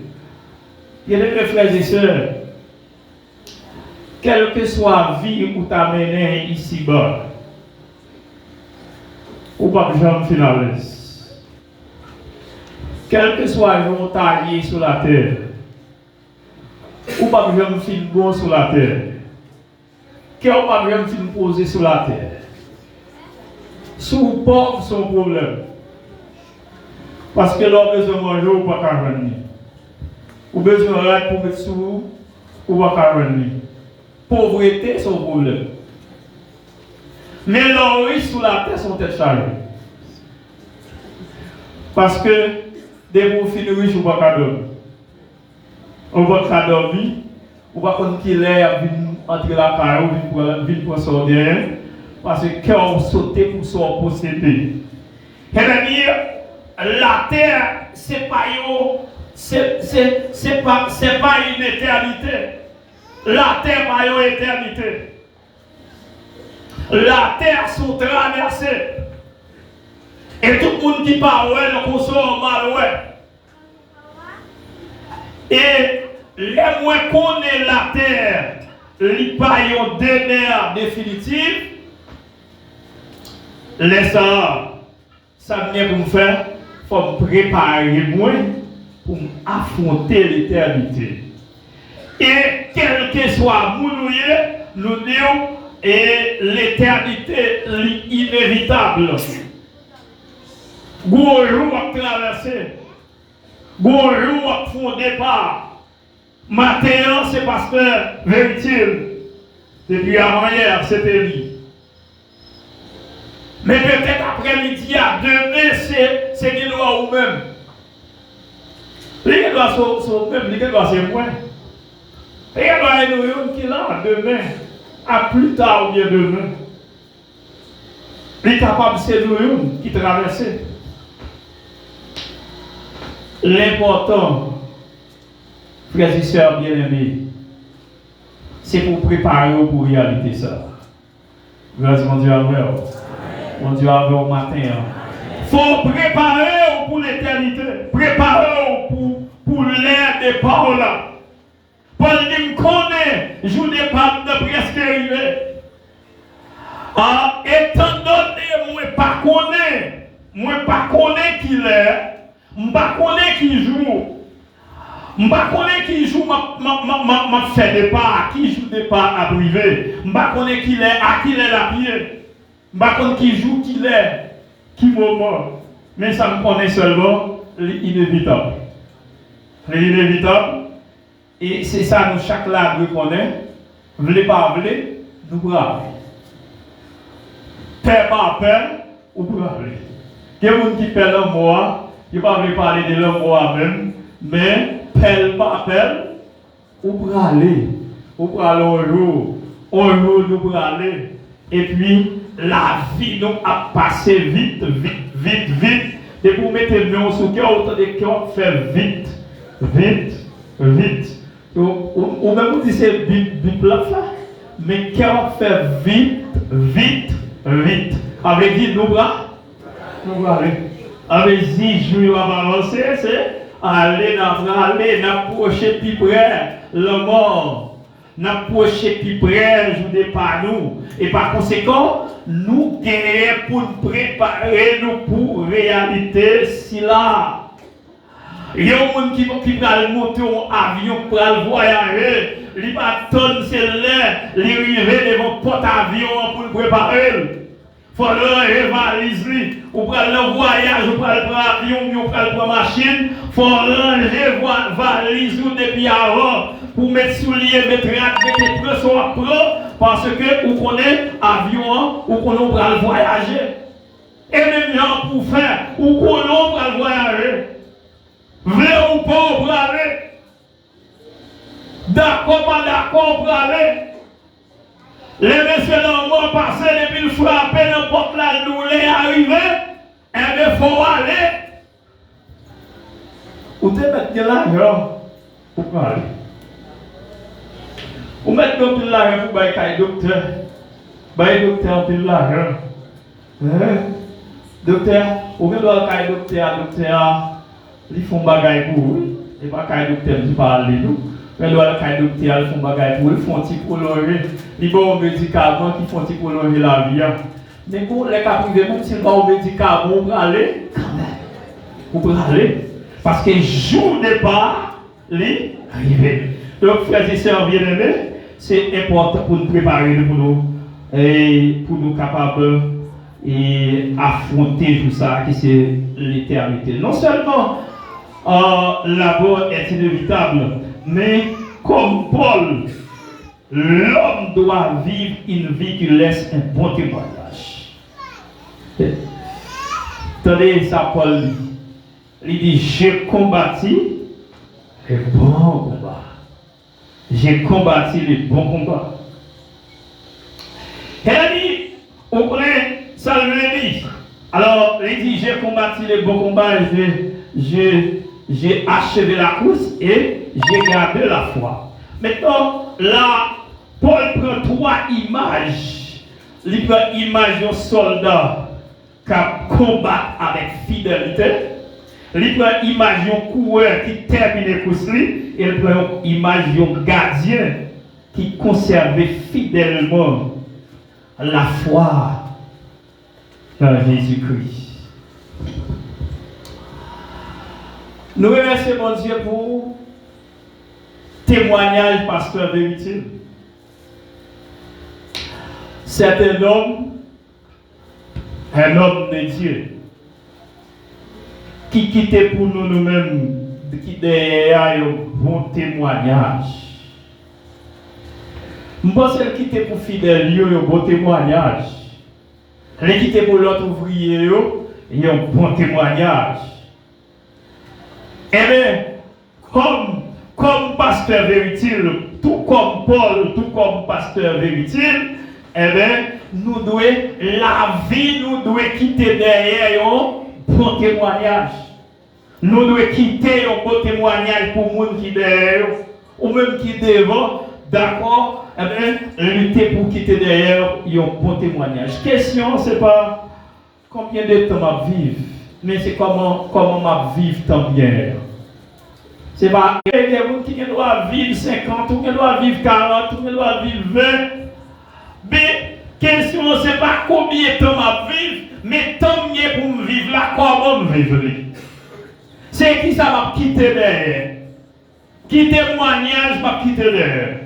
Bien aimés frères et sœurs, quelle que soit la vie où tu as mené ici-bas, ou pas que j'en finalise, quel que soit le nom taillé sur la terre, ou pas que j'en fin bon sur la terre, quel pas que j'en fin posé sur la terre, sous pauvre son problème, parce que l'homme besoin de manger ou pas qu'à venir. Ou besoin de rêve pour mettre sous ou pas venir. Pauvreté, son problème. Mais l'or sous la terre sont tête chargées. Parce que des vous finissez riches ou pas dormir. Ou pas dormir, ou pas qu'on qu'il est entre la caille ou vient pour sortir. Parce que cœur sauté pour son posséder. C'est-à-dire, la terre, c'est pas une éternité. La terre pas une éternité. La terre sont traversées. Et tout le monde qui parle, le consomme mal, ouais. Et les moins qu'on est la terre, les pas une demeure définitive. Les ça vient pour me faire, il faut me préparer moi pour affronter l'éternité. Et quel que soit mon nous disons, et l'éternité est inévitable. Bonjour à traverser. Bonjour à fond départ. Matin, c'est pasteur Vérité. Depuis avant-hier, c'était lui. Mais peut-être après-midi, à demain, c'est des lois ou même. Les lois sont même, les lois c'est moins. Les lois qui là, demain, à plus tard ou bien demain. Les capables, c'est nous qui traversent. L'important, frères et sœurs bien-aimés, c'est pour préparer pour réalité ça. Grâce mon Dieu à vous. Mon Dieu à vous au matin. Il faut préparer pour l'éternité. Préparer pour l'air des paroles. Paul dit, me connaît, je n'ai pas de presque arrivé. Étant donné, moi pas connais qui est, je pas connais qui joue. Je pas connais qui joue, m'a fait départ, qui joue départ à privé. Je pas connais qui est, à qui est la pied. Je pas connais qui joue, qui est, qui moment. Mais ça me connaît seulement l'inévitable. L'inévitable. Et c'est ça, nous, chaque là, nous connaissons. Vous voulez pas, nous bravons. Père par père, ou bravons. Il y a des gens qui perdent le mot, ils ne peuvent pas parler de leur mot même, mais père par père, ou bravons. Ou bravons un jour, nous bravons. Et puis, la vie nous a passé vite. Et pour mettre le nom sur le cœur, autant de cœur fait vite. Ou même vous dites c'est vite là, mais cœur fait vite. Avec dit nous aller. Avec dit je vais avancer, c'est aller n'approcher plus près le mort. N'approcher plus près, je ne dis pas nous. Et par conséquent, nous gagnons pour nous préparer nous pour réalité si là. Il y a des gens qui veulent monter en avion pour aller voyager. Ils ne attendent c'est là, ils arrivent devant le porte-avion pour le préparer. Il faut leur valise. Ou pour le voyage, ou pour le avion, ou pour la machine. Il faut ranger valise depuis avant pour mettre souliers, mettre pression à prendre parce que vous connaissez avion ou qu'on pour le voyager. Et même gens pour faire, ou qu'on pour le voyager. Vrai ou pas pour aller? D'accord, pas d'accord pour aller? Les messieurs dans le monde passé, depuis le frapper, n'importe la douleur arrivée, et bien il faut aller. Ou te mettre de l'argent, Vous parlez. Vous mettez un peu l'argent pour bailler le docteur. Bailler le docteur un peu l'argent. Docteur, vous mettez le docteur, ils font bagaille pour vous. Et pas le docteur qui parle de nous. Mais le docteur, ils font bagaille pour vous. Ils font un petit prolonger. Ils font un médicament qui font un petit prolonger la vie. Mais pour les cas privés, même s'ils vont au médicament, vous aller quand même. Vous pouvez aller. Parce que jour départ, les arrivé. Donc, frères et sœurs bien-aimés, c'est important pour nous préparer pour nous et pour nous capables et affronter tout ça qui c'est l'éternité. Non seulement la mort est inévitable, mais comme Paul, l'homme doit vivre une vie qui laisse un bon témoignage. Attendez ça, Paul dit. Il dit, j'ai combattu le bon combat. J'ai combattu le bon combat. Elle a dit, on connaît ça le dit. Alors, il dit, j'ai combattu le bon combat, j'ai achevé la course et j'ai gardé la foi. Maintenant, là, Paul prend trois images. Il prend l'image d'un soldat qui combat avec fidélité. Il prend l'image d'un coureur qui termine la course. Et il prend l'image d'un gardien qui conserve fidèlement la foi dans Jésus-Christ. Nous remercions mon Dieu pour témoignage pasteur vérité. C'est un homme de Dieu, qui quittait pour nous-mêmes, qui derrière un bon témoignage. Je pense qu'il quittait pour fidèle, un bon témoignage. Il quittait pour l'autre ouvrier, un bon témoignage. Eh bien, comme pasteur véritable, tout comme Paul, tout comme pasteur véritable, eh bien, nous devons, la vie, nous devons quitter derrière un bon témoignage. Nous devons quitter un bon témoignage pour les gens qui derrière, ou même qui devant, d'accord, eh bien, lutter pour quitter derrière un bon témoignage. Question, ce n'est pas combien de temps je vivre, mais c'est comment je vivre tant bien. Ce n'est pas des gens qui doivent vivre 50, ou qui doivent vivre 40, ou qui doivent vivre 20. Mais question, ce n'est pas combien de temps je vivre, mais tant mieux pour me vivre là, comment je vivre. C'est qui ça m'a quitté derrière. Qui témoignage m'a quitté derrière.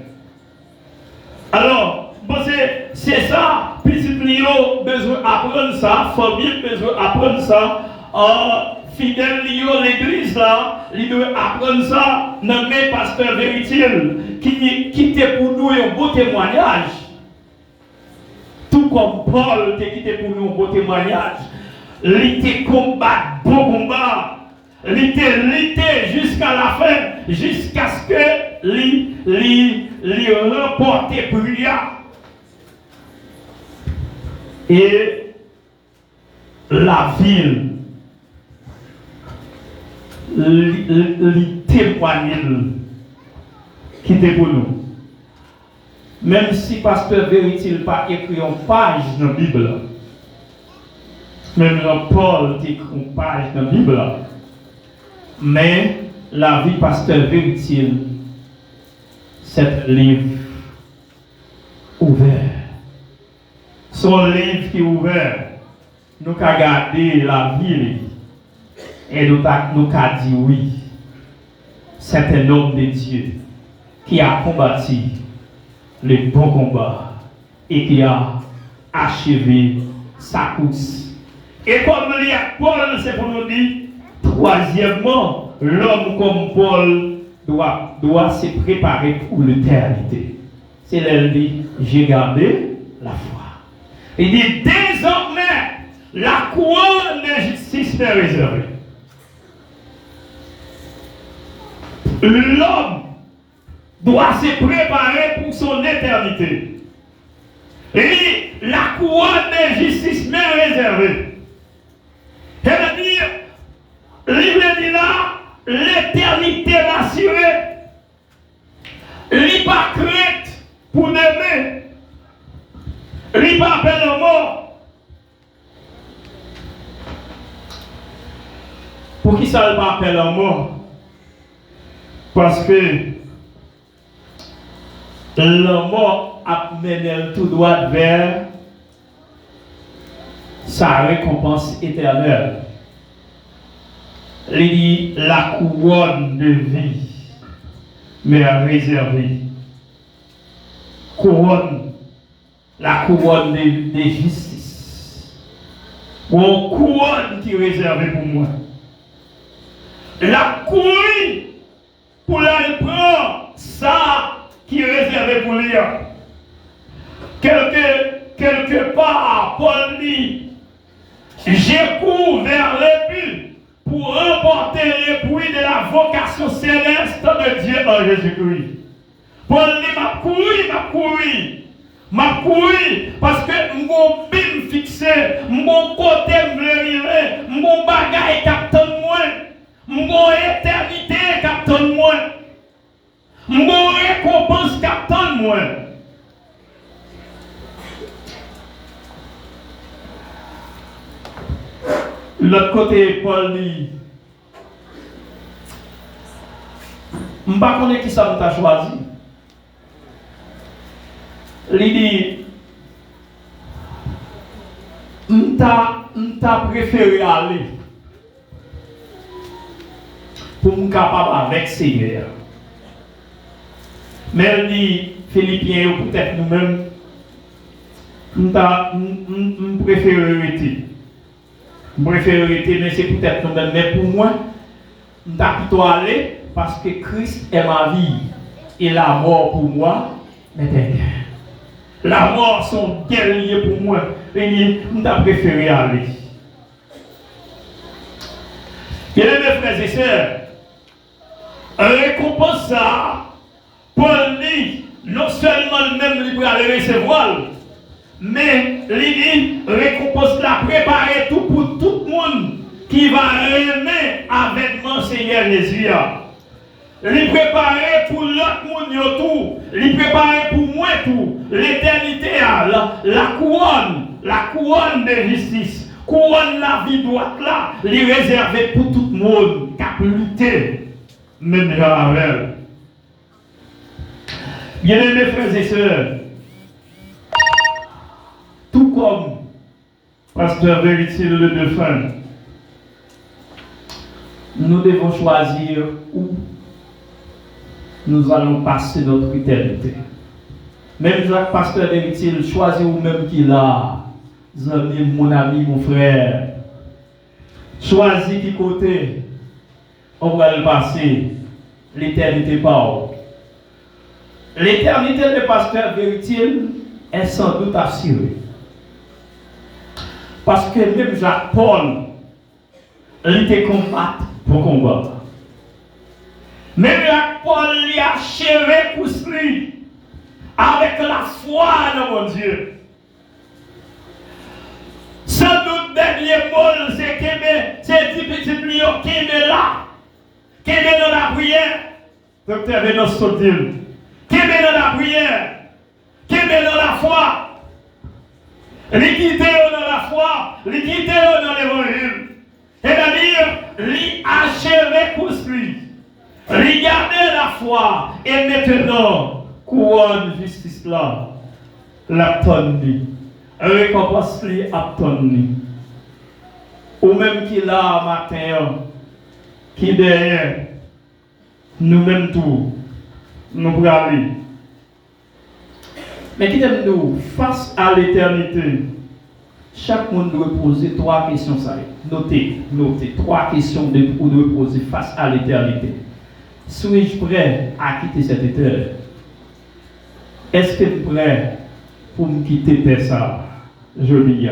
Alors, c'est ça, petit Lio besoin d'apprendre ça, famille besoin d'apprendre ça, fidèle Lio, l'église là, il doit apprendre ça, nommé pasteur véritable, qui quitté pour nous un beau témoignage. Tout comme Paul qui quitté pour nous un beau témoignage. Il était combat, bon combat. Il était jusqu'à la fin, jusqu'à ce que il remporte Bria. Et la ville, il témoigne qui était pour nous. Même si pasteur vérité n'a pas écrit une page dans la Bible, même Paul a écrit une page dans la Bible, mais la vie pasteur vérité, c'est un livre ouvert. Son livre qui est ouvert, nous avons gardé la vie et nous avons dit oui. C'est un homme de Dieu qui a combattu le bon combat et qui a achevé sa course. Et comme il y a Paul, c'est pour nous dire, troisièmement, l'homme comme Paul doit se préparer pour l'éternité. C'est là qu'il dit, j'ai gardé la foi. Il dit, désormais, la couronne de justice m'est réservée. L'homme doit se préparer pour son éternité. Et la couronne de justice m'est réservée. C'est-à-dire, il dit là, l'éternité m'assurée. pour demain, il pas appelle la mort. Pour qui ça ne pas appelle la mort? Parce que la mort a mené tout droit vers sa récompense éternelle. Il dit la couronne de vie mais réservée. Couronne, la couronne de justice. Une couronne qui est réservée pour moi. La couronne pour la prendre ça qui est réservé pour lui. Quelque part, Paul dit, j'ai couru vers le but pour remporter le bruit de la vocation céleste de Dieu en Jésus-Christ. Paul dit, m'a couru parce que mon bim fixé, mon côté me mon bagage capte moi, mon éternité capte moi, mon récompense capte moi. L'autre côté, Paul dit, je ne sais pas qui ça t'a choisi. Il dit, je t'a préféré aller pour me capable avec Seigneur. Mais il dit, Philippiens, peut-être nous-mêmes, je préfère rester. Je préfère rester, mais c'est peut-être nous-mêmes. Mais pour moi, je dois plutôt aller parce que Christ est ma vie et la mort pour moi m'est égal. La mort sont guerriers pour moi. Et je dois préférer aller. Bien mes frères et sœurs, récompense ça, Paul dit, non seulement même il peut aller recevoir, mais il dit, récompense la préparer tout pour tout le monde qui va aimer avec mon Seigneur Jésus. Il préparer pour l'autre monde tout, il préparer pour moi tout, l'éternité, la couronne de justice, couronne la vie droite là, il réservé pour tout le monde qui a lutté, même avec. Bien-aimés frères et sœurs, tout comme Pasteur Vérité le défunt, nous devons choisir où nous allons passer notre éternité. Même Jacques Pasteur Vérité, choisir ou même qu'il a, mon ami, mon frère, choisir qui côté on va le passer l'éternité par. L'éternité de Pasteur Vérité est sans doute assurée. Parce que même Jacques Paul, il était combattu pour combattre. Même Jacques Paul, il a achevé pour lui avec la foi dans mon Dieu. Sans doute, dernier mot, c'est petit petit lion qui est là, qui est dans la prière. Docteur Vénos Sotil, qui est dans la prière, qui est dans la foi. L'équité dans la foi, l'équité dans l'évangile. C'est-à-dire, l'achever pour lui. Regardez la foi. Et maintenant, couronne justice là. L'abtonne. Récompense lui abtonne. Ou même qui là matin, qui derrière, nous-mêmes tout, nous pouvons aller. Mais qui aime nous, face à l'éternité, chaque monde doit poser 3 questions. Notez 3 questions pour nous poser face à l'éternité. Suis-je prêt à quitter cette éternité? Est-ce que je suis prêt pour me quitter ça? Je dis.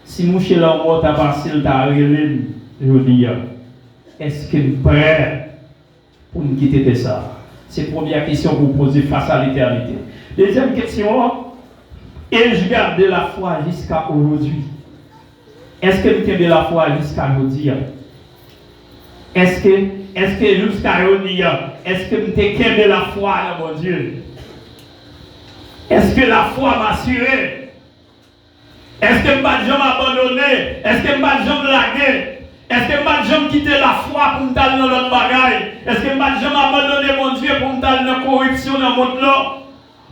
Si mon chez la mort t'a passé le tarélé, je dis. Est-ce que je suis prêt pour me quitter ça? C'est la première question pour poser face à l'éternité. Deuxième question, ai-je gardé la foi jusqu'à aujourd'hui? Est-ce que vous avez la foi jusqu'à aujourd'hui? Est-ce que jusqu'à aujourd'hui, est-ce que vous avez la foi à mon Dieu? Est-ce que la foi m'a assuré? Est-ce que je ne vais pas abandonner? Est-ce que je ne vais pas laguer? Est-ce que je ne vais pas quitter la foi pour me aller dans l'autre bagaille? Est-ce que je ne vais pas abandonner mon Dieu pour me aller dans la corruption dans le monde-là?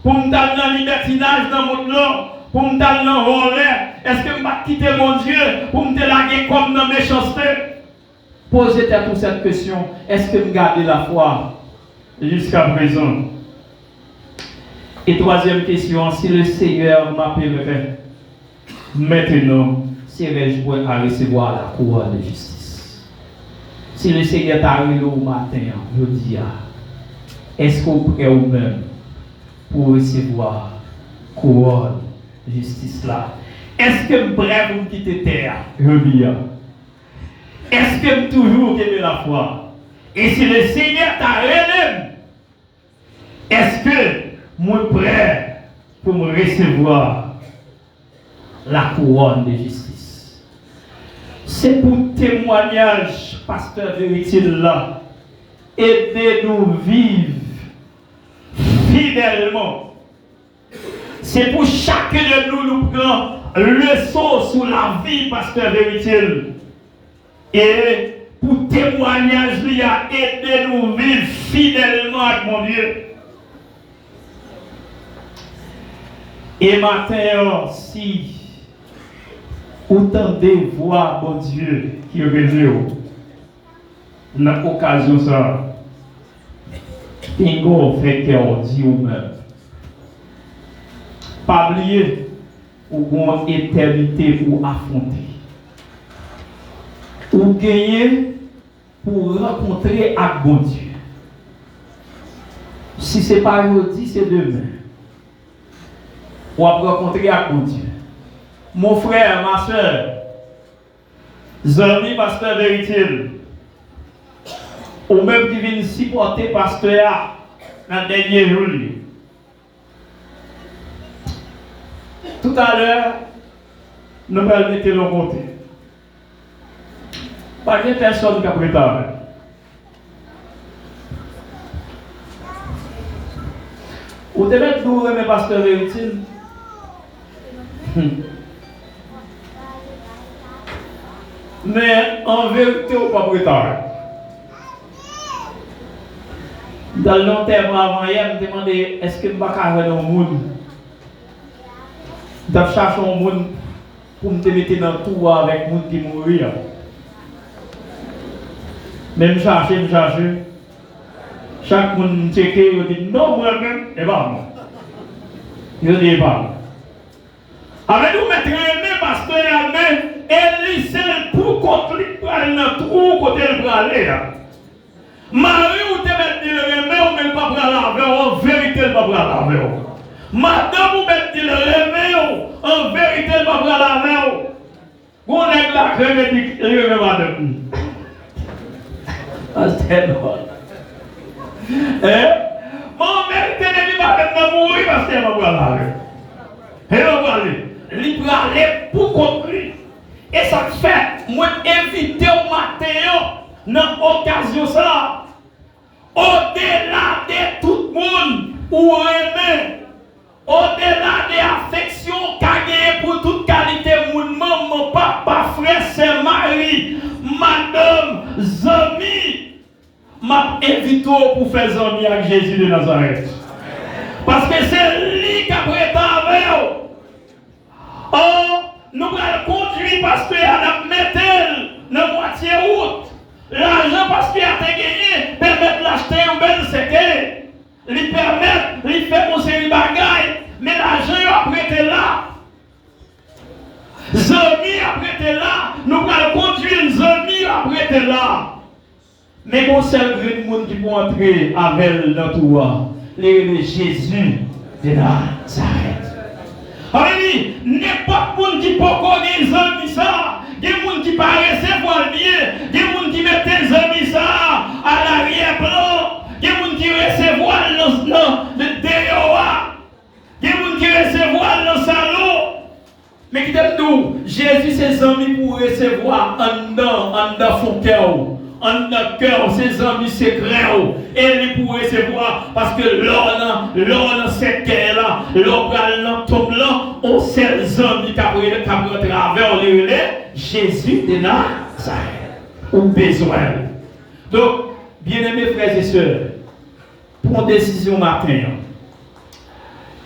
Pour me aller dans le libertinage dans le monde-là? Pour me aller dans le volet? Est-ce que je ne vais pas quitter mon Dieu pour me laguer comme dans la méchanceté? Posez-toi toute cette question. Est-ce que je garde la foi jusqu'à présent? Et troisième question, si le Seigneur m'appellerait, maintenant, serais-je prêt à recevoir la couronne de justice? Si le Seigneur t'arrive au matin, je dis, est-ce que vous êtes prêt vous-même pour recevoir la couronne de justice là? Est-ce que vous êtes prêt pour quitter terre? Je dis, est-ce que vous toujours aimez la foi? Et si le Seigneur t'arrive, est-ce que moi prêt pour me recevoir la couronne de justice? C'est pour témoignage, pasteur Véritile là, aidez-nous vivre fidèlement. C'est pour chacun de nous prendre leçon sur la vie, pasteur Véritile. Et pour témoignage, il a aidé-nous vivre fidèlement avec mon Dieu. Et matin, si vous tendez voir mon Dieu qui révèle dans l'occasion ça, Pingo fait qu'on dit ou même. Pas oublier ou une éternité pour affronter. Ou gagner pour rencontrer avec bon Dieu. Si ce n'est pas aujourd'hui, c'est demain. Ou à rencontrer avec mon Dieu. Mon frère, ma soeur, amis, pasteur Véritile, ou même qui viennent supporter pasteur dans le dernier jour. Tout à l'heure, nous allons mettre le côté. Pas de personne qui a préparé. Ou devez nous remettre pasteur Véritile. Mais en vérité, on ne peut pas préparer. Dans le long terme avant hier, je me demandais est-ce que je ne peux pas avoir un monde? Je cherche un monde pour me mettre dans le trou avec les gens qui mourent. Mais je cherche. Chaque monde check, il dit non, moi-même, et pas moi. Je dis pas. Avec nous mettre aimé parce que elle est seule pour contre lui dans le trou côté le aller. Marie ou te mettre le remé ou même pas prendre la en vérité elle pas prendre la veille. Madame ou mettre le remé en vérité elle pas prendre la veille. On est la crème dit remé madame. Ah c'est bon. Mon vérité ne dit pas de mourir parce qu'elle va prendre la veille. Elle va aller. Il va aller pour contre lui. Et ça fait, moi inviter au matin dans l'occasion ça, au-delà de tout le monde, ou aimer, au-delà de l'affection qu'a pour toute qualité, mon maman, papa, frère, sœur, mari, madame, amis, m'a invité pour faire amis avec Jésus de Nazareth. Parce que c'est lui qui a prêté avec vous. Oh, nous allons conduire parce qu'il y a mettre la moitié août. L'argent parce qu'il y a gagné, permettre d'acheter un bel séqué. Lui permettre, lui faire conseiller une bagaille. Mais l'argent a prêté là. Zami a prêté là. Nous allons conduire Zami a prêté là. Mais mon seul monde qui peut entrer avec dans tout, les Jésus de Nazareth. Amen. N'importe qui peut connaître les amis ça. Il y a des gens qui paraissent recevoir bien. Il y a des gens qui mettent les amis ça à l'arrière-plan. Il y a des gens qui recevoir le dehors. Il y a des gens qui recevoir le salon. Mais qui t'aime nous, Jésus ses amis pour recevoir en dedans son cœur. en notre cœur, ses amis secrets, et ils pour recevoir, parce que l'on cette guerre-là, l'on dans tombe là, on sait les amis qui ont travers les Jésus de Nazareth, ou besoin. Donc, bien-aimés frères et sœurs, pour une décision matin,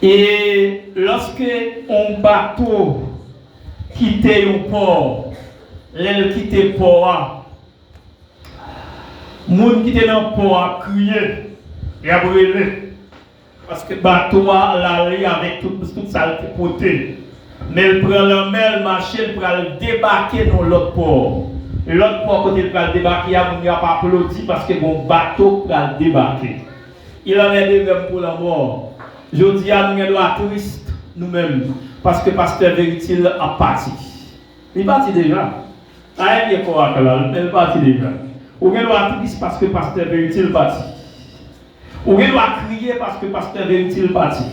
et lorsque un bateau quitte un port, elle quitte le port, les gens qui étaient dans le port a crié, et a brûlé. Parce que le bateau a allé avec toute ça côté. Mais il prend la mer, le marché, il prend le débarquer dans l'autre port. L'autre port, quand il prend le débarquer, il n'a pas applaudi parce que mon bateau prend le débarquer. Il en est de même pour la mort. Je dis à nous, nous sommes tristes nous-mêmes parce que Pasteur Veritil a parti. Il est parti déjà. Il est correct là, il est parti déjà. Ou bien nous sommes tristes parce que Pasteur Veritil est parti. Ou bien nous sommes crier parce que Pasteur Veritil est parti.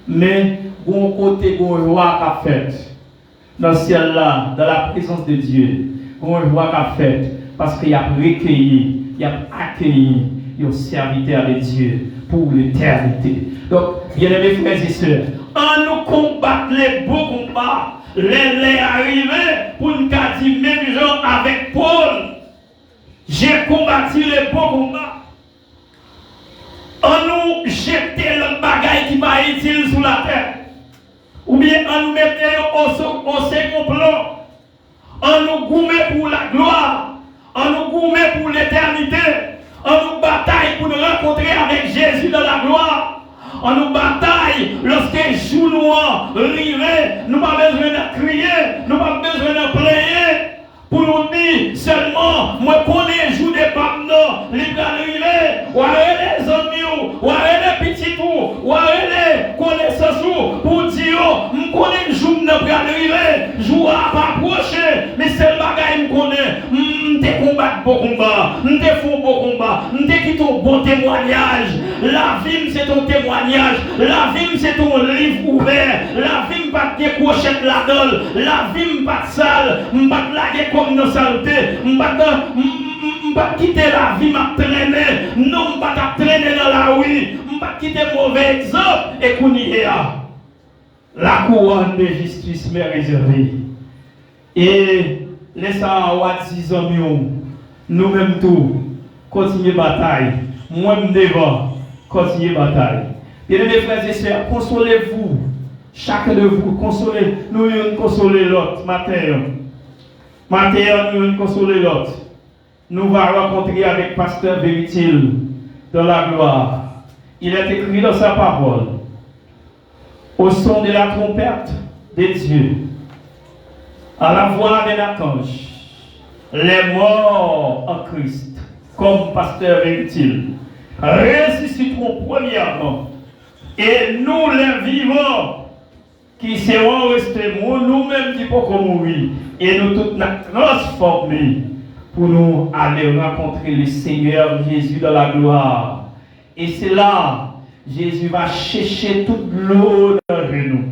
Mais, bon côté, bon roi qu'a fait dans le ciel là, dans la présence de Dieu, bon roi qu'a fait parce qu'il a recueilli, il a accueilli un serviteur de Dieu pour l'éternité. Donc, bien-aimés frères et sœurs, en nous combattre les beaux combats, les arrivés pour nous dire même gens avec Paul, j'ai combattu les beaux combats. En nous jeter le bagage qui va être utile sur la terre. Ou bien en nous mettre au second plan. En nous goumer pour la gloire. En nous goumer pour l'éternité. En nous bataille pour nous rencontrer avec Jésus dans la gloire. En nous bataille lorsque jour noir arrive, nous n'avons pas besoin de crier, nous n'avons pas besoin de plaindre. Pour nous dire seulement, moi connais jour des femmes, les arriver, ou les amis, ou les petits tours, ou les connaissances, pour dire, je connais le jour de arriver, jour à pas approcher, mais c'est le bagage que je connais, je combattre beau combat, je fais beau combat, je quitte un bon témoignage. La vie c'est ton témoignage, la vie c'est ton livre ouvert, la vie pas de décrocher la dalle, la vie pas de sale, pas de laguer comme nos saletés, pas quitter la vie m'a traîner, non pas traîner dans la rue, pas quitter mauvais exemple et qu'on y est. La couronne de justice m'est réservée. Et laissez à 6 hommes, nous-mêmes tout, continuer bataille, moi-même devant, continuer bataille. Bien-aimés frères et sœurs, consolez-vous, chacun de vous, consolez, nous consoler l'autre matin. Matin, nous consoler l'autre. Nous allons rencontrer avec Pasteur Veritil dans la gloire. Il est écrit dans sa parole, au son de la trompette de Dieu, à la voix de l'archange, les morts en Christ, comme Pasteur Veritil, ressusciteront premièrement, et nous les vivants qui seront restés nous-mêmes qui pouvons mourir, et nous tous nous transformer pour nous aller rencontrer le Seigneur Jésus dans la gloire. Et c'est là, Jésus va chercher toute l'eau dans nous.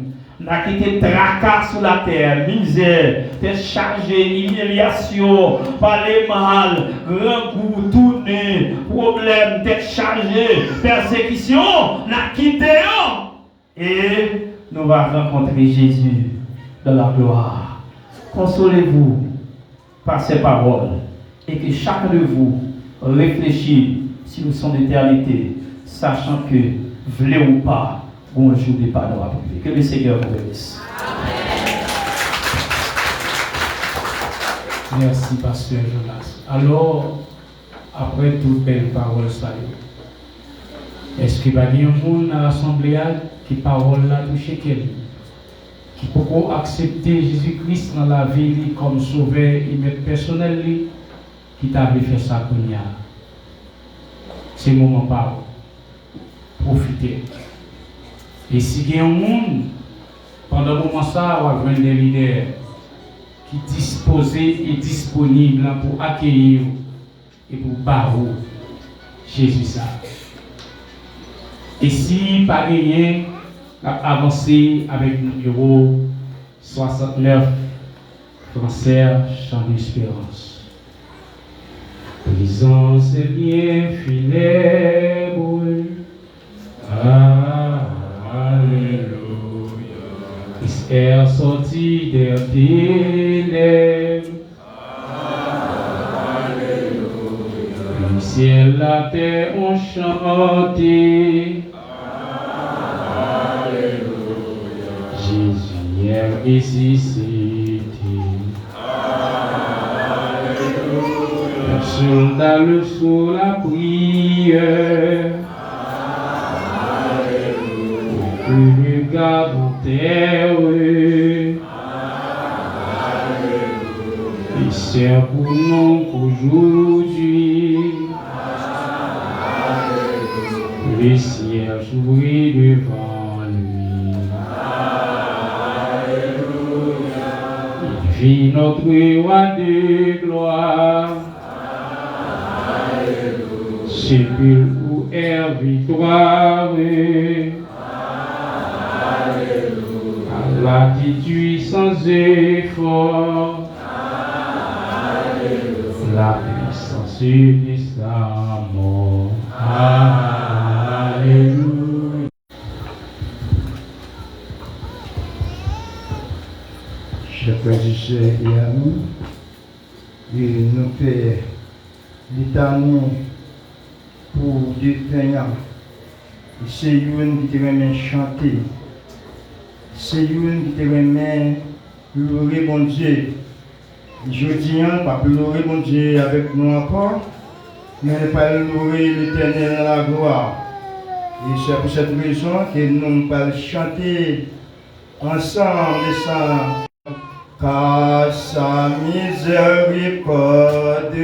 On a quitté tracas sur la terre, misère, t'es chargé, humiliation, parler mal, grand goût, tourner, problème, t'es chargé, persécution, on a quitté. Et nous allons rencontrer Jésus dans la gloire. Consolez-vous par ces paroles et que chacun de vous réfléchisse sur son éternité, sachant que, voulez ou pas, bon jour n'est pas dans la privé. Que le Seigneur vous bénisse. Merci, Pasteur Jonas. Alors, après toute belle parole, salut. Est-ce qu'il y a un monde dans l'Assemblée qui parole là touche quelqu'un? Qui peut accepter Jésus-Christ dans la vie comme sauveur et maître personnel qui t'a fait ça pour nous. C'est le moment par profiter. Et si il y a un monde, pendant ce moment ça, on va avoir des leaders qui sont disposés et disponibles pour accueillir et pour barrer Jésus ça. Et si pas rien, on a avancé avec numéro 69, Cancer, Chant d'Espérance. Présence est bien funèbre. Alléluia. Christ est sorti des ténèbres. Alléluia. Le ciel, la terre ont chanté. Alléluia. Jésus est ressuscité. Alléluia. Soldat le sous la prière. Regarde en terre, et c'est pour nous aujourd'hui. Le ciel s'ouvrit devant lui. Il vit notre roi de gloire. Sépulcre où est victoire. La déduit sans effort. Alléluia. La puissance de sa mort. Alléluia. Chers frères et sœurs et amis, il nous fait litanie pour Dieu Seigneur. C'est une qui remet chanter. C'est une qui te remet louer mon Dieu. Je dis, pas louer mon Dieu avec nous encore, mais pas louer l'Éternel dans la gloire. Et c'est pour cette raison que nous allons chanter ensemble ça. Car sa miséricorde,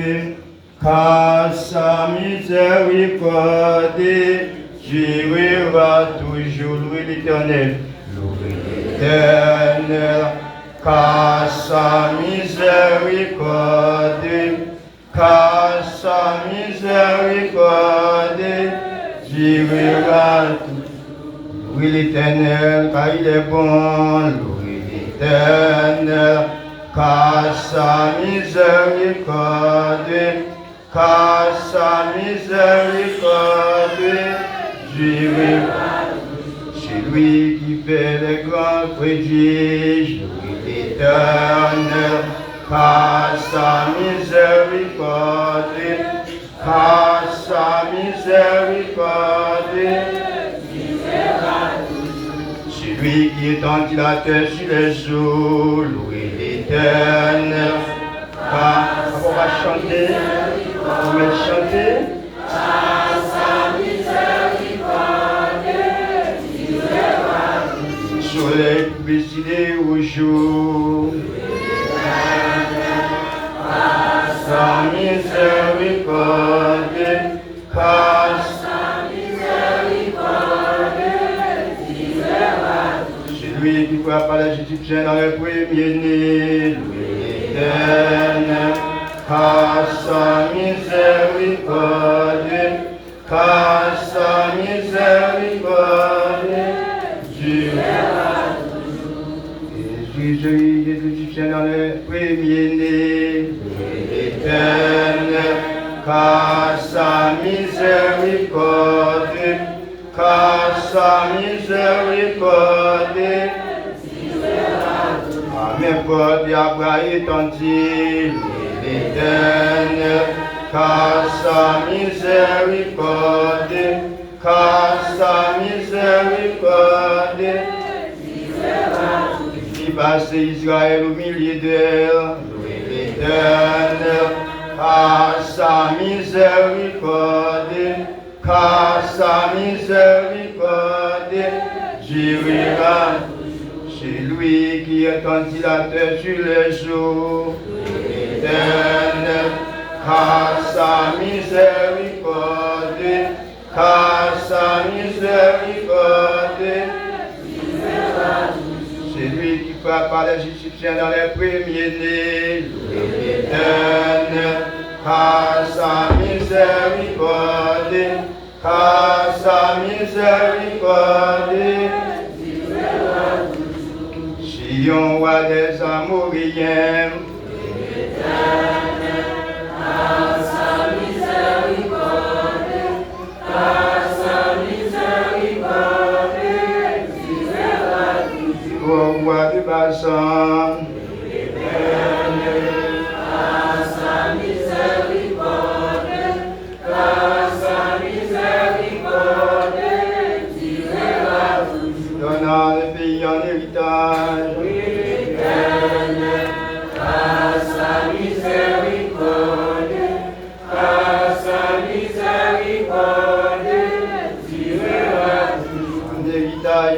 durera toujours, louer l'Éternel. Éternel, car sa miséricorde, durera toujours. Oui, l'Éternel, car il est bon, louez l'Éternel, car sa miséricorde, durera. C'est lui qui fait les grands prodiges, louez l'Éternel, car sa miséricorde, c'est lui qui étendit la terre sur les eaux, louez l'Éternel, car on va chanter, on va chanter. Soleil décidé au jour, sa miséricorde, c'est lui qui frappe par l'Égyptien dans le premier-né, louez l'Éternel, car sa miséricorde, Jésus l'Égyptien dans le premier-né, louez l'Éternel, car sa miséricorde, Amen, porte Abraham étendue, louez l'Éternel, car sa miséricorde, qui passe Israël au milieu d'elle, louez l'Éternel, car sa miséricorde, durera. C'est lui qui étendit la terre sur les eaux, louez l'Éternel, car sa miséricorde, c'est lui qui frappe par les Égyptiens dans les premiers-nés, louez l'Éternel, car sa miséricorde, Sion, roi des Amoréens, louez l'Éternel, car sa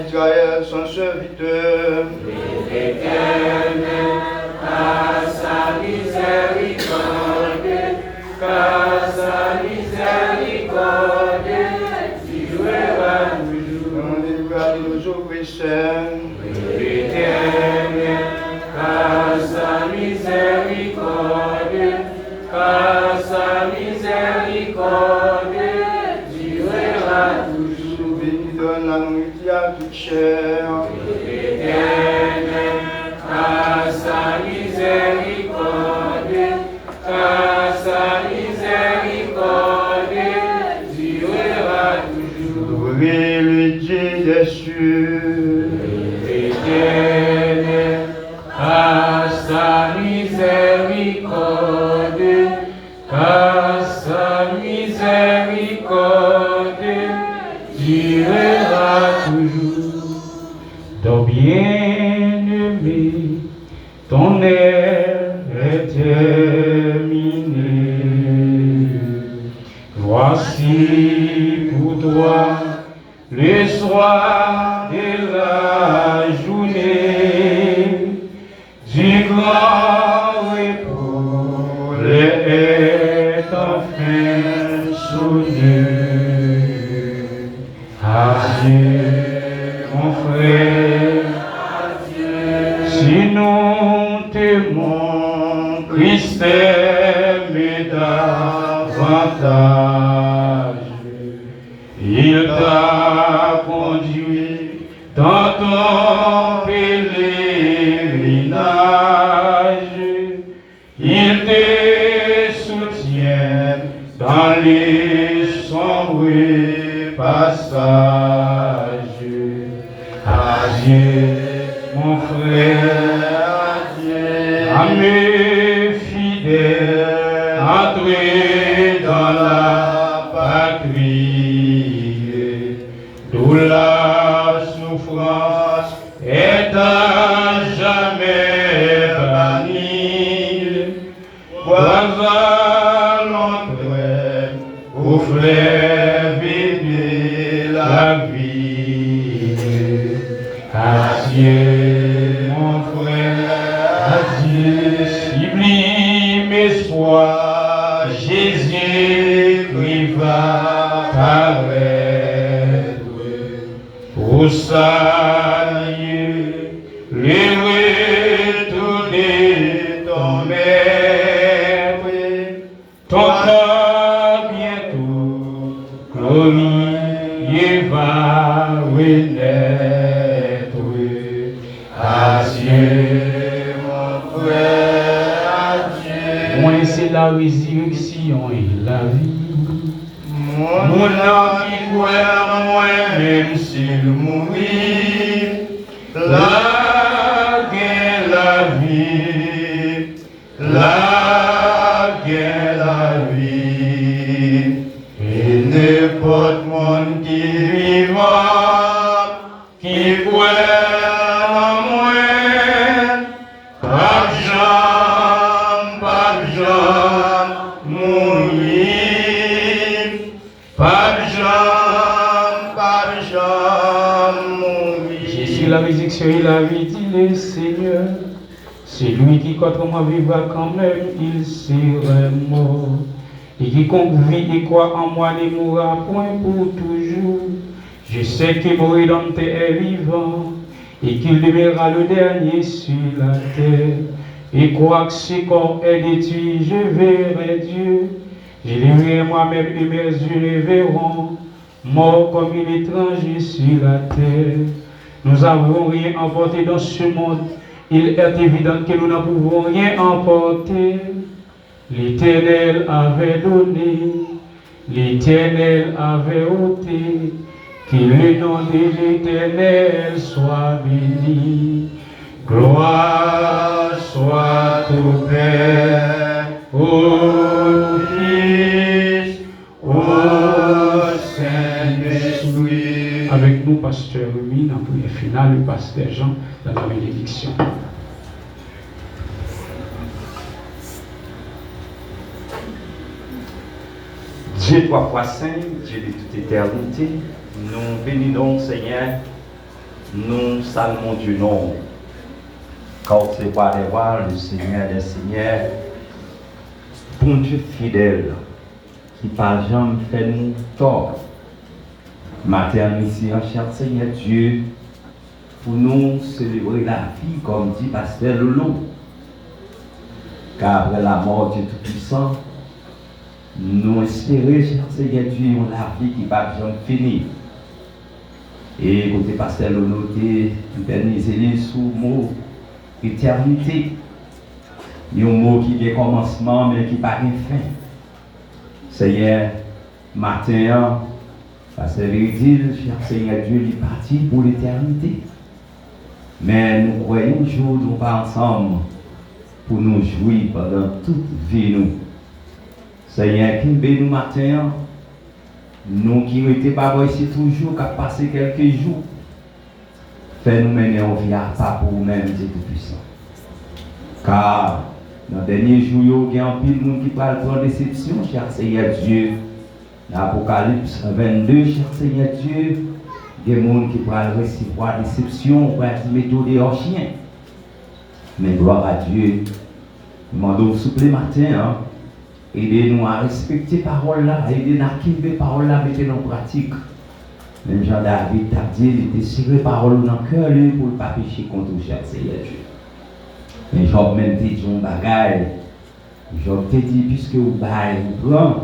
Israël, son serviteur. L'Éternel, à sa miséricorde, car sa miséricorde durera toujours. On délivra de nos oppresseurs. L'Éternel, car sa miséricorde, car sa miséricorde durera toujours. Béni donne la nourriture à toute chair. L'Éternel, car sa miséricorde, car sa miséricorde durera toujours. Louez le Dieu des cieux. L'Éternel, car sa miséricorde, car sa miséricorde durera toujours. Ton bien-aimé, ton air est terminé. Voici pour toi le soir de la journée du grand repos, est enfin sonné. Adieu, mon frère, si nous t'aimons, Christ aime davantage. Il t'a conduit dans ton pèlerinage. Il te soutient dans les sombres passages. Adieu, mon frère, adieu, ami fidèle, entré dans la patrie, d'où la souffrance est à jamais bannie. Voilà l'entrée au fleuve de la vie. Adieu, mon frère, adieu, sublime espoir, Jésus-Christ va paraître pour saluer le retour de ton maître, ton corps bientôt glorieux va renaître. Adieu, mon frère, adieu. Moi, c'est la résurrection et la vie. Mon âme qui croit en moi, même s'il mourit, la guerre, la vie, la guerre, la vie. Et n'importe monde qui vivant, qui croit en moi, pas Jean, mourir, pas Jean, mourir. Jésus, la résurrection et la vie, dit le Seigneur. C'est lui qui, contre moi, vivra quand même, il serait mort. Et quiconque vit et croit en moi ne mourra point pour toujours. Je sais que mon Rédempteur est vivant et qu'il demeurera le dernier sur la terre. Et quoique ce corps est détruit, je verrai Dieu. Je le verrai moi-même et mes yeux le verront, mort comme un étranger sur la terre. Nous n'avons rien emporté dans ce monde. Il est évident que nous n'en pouvons rien emporter. L'Éternel avait donné, l'Éternel avait ôté. Que le nom de l'Éternel soit béni. Gloire soit au Père, au Fils, au Saint-Esprit. Avec nous, pasteur Rumi, dans la prière finale, le pasteur Jean, dans la bénédiction. Dieu 3 fois saint, Dieu de toute éternité, nous bénissons Seigneur, nous saluons Dieu nom. Car c'est pas les rois, le Seigneur des Seigneurs, bon Dieu fidèle, qui par jamais fait nous tort. Matin ici, en cher Seigneur Dieu, pour nous célébrer la vie, comme dit Pasteur Lolo. Car après la mort du Tout-Puissant, nous espérons, cher Seigneur Dieu, la vie qui va jamais finir. Et côté Pasteur Lolo, éterniser sous le mot éternité. Il y a un mot qui a commencement, mais qui n'a pas de fin. Seigneur, matin, Pasteur Viridil, cher Seigneur Dieu, il est parti pour l'éternité. Mais nous croyons un jour, nous pas ensemble pour nous jouir pendant toute vie. Nous. Seigneur, qui nous matin, nous qui n'étions pas ici toujours, qui avons passé quelques jours, fais-nous mener en vie à pas pour nous-mêmes, Dieu Tout-Puissant. Car dans les derniers jours, il y a un pile de monde qui parle de déception, cher Seigneur Dieu. Dans l'Apocalypse 22, cher Seigneur Dieu, il y a des gens qui parlent recevoir déception, pour être méthode hors chien. Mais gloire à Dieu, nous demandons souple matin, aidez-nous à respecter la parole là, aidez-nous à quitter la parole là, mettez-nous en pratique. Même Jean-David t'a dit, il était serré parole dans le cœur pour ne pas pécher contre le cher Seigneur Dieu. Mais Job même dit un bagaille. Job te dit, puisque vous baillez, vous prenez,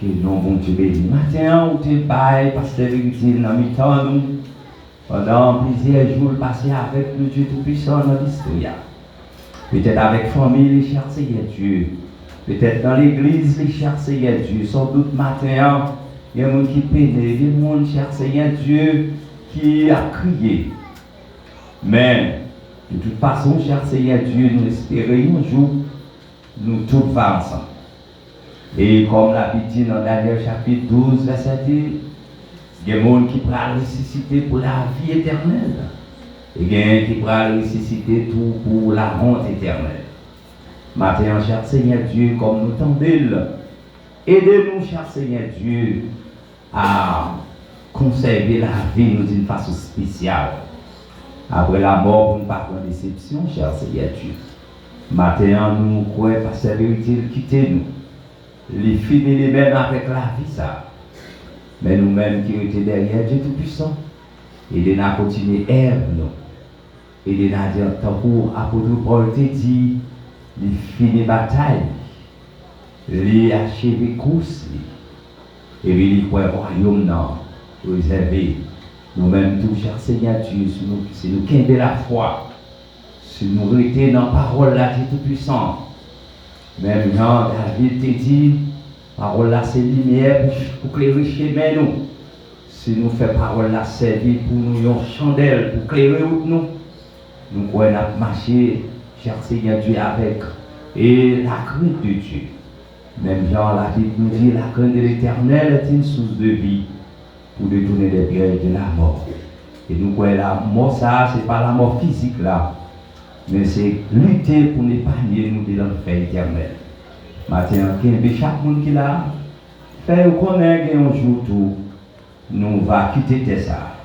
que non, bon Dieu béni. Matin, vous te baillez, Pasteur Viridil, dans le temps, nous, pendant plusieurs jours passés avec le Dieu Tout-Puissant dans l'histoire. Peut-être avec famille, les chers Seigneur Dieu. Peut-être dans l'église, les chers Seigneur Dieu. Sans doute matin, il y a des gens qui peinent, il y a des gens, cher Seigneur Dieu, qui a crié. Mais, de toute façon, cher Seigneur Dieu, nous espérons un jour, nous tous ensemble. Et comme l'a dit dans Daniel chapitre 12, verset 2, il y a des gens qui pourront ressusciter pour la vie éternelle. Et il y a des gens qui pourront ressusciter tout pour la honte éternelle. Maintenant, cher Seigneur Dieu, comme nous tendons, aidez-nous, cher Seigneur Dieu, à conserver la vie d'une façon spéciale. Après la mort, nous ne pas prendre déception, cher Seigneur Dieu. Maintenant, nous croyons, Pasteur Viridil, quittez-nous. Les filles les mêmes avec la vie, ça. Mais nous-mêmes qui étions derrière Dieu Tout-Puissant, aidez-nous à continuer à errer, nous. Aidez-nous à dire, tant pour l'apôtre Paul te dit, les fini bataille, les achever course, et les royaume réservé. Nous-mêmes, tout, cher Seigneur Dieu, si nous quittons la foi, si nous restons dans la parole là, Dieu Tout-Puissant. Même Jean, David te dit, parole là, c'est lumière pour éclairer chemin nous. Si nous faisons parole là, servir pour nous une chandelle, pour éclairer nous. Nous pouvons marcher, cher Seigneur Dieu, avec et la crainte de Dieu. Même Jean, la Bible nous dit, la crainte de l'Éternel est une source de vie pour détourner des pièges de la mort. Et nous voyons la mort, ça, ce n'est pas la mort physique là, mais c'est lutter pour n'épargner nous de l'enfer éternel. Maintenant, chaque monde qui l'a fait, on connaît un jour tout, nous va quitter ça.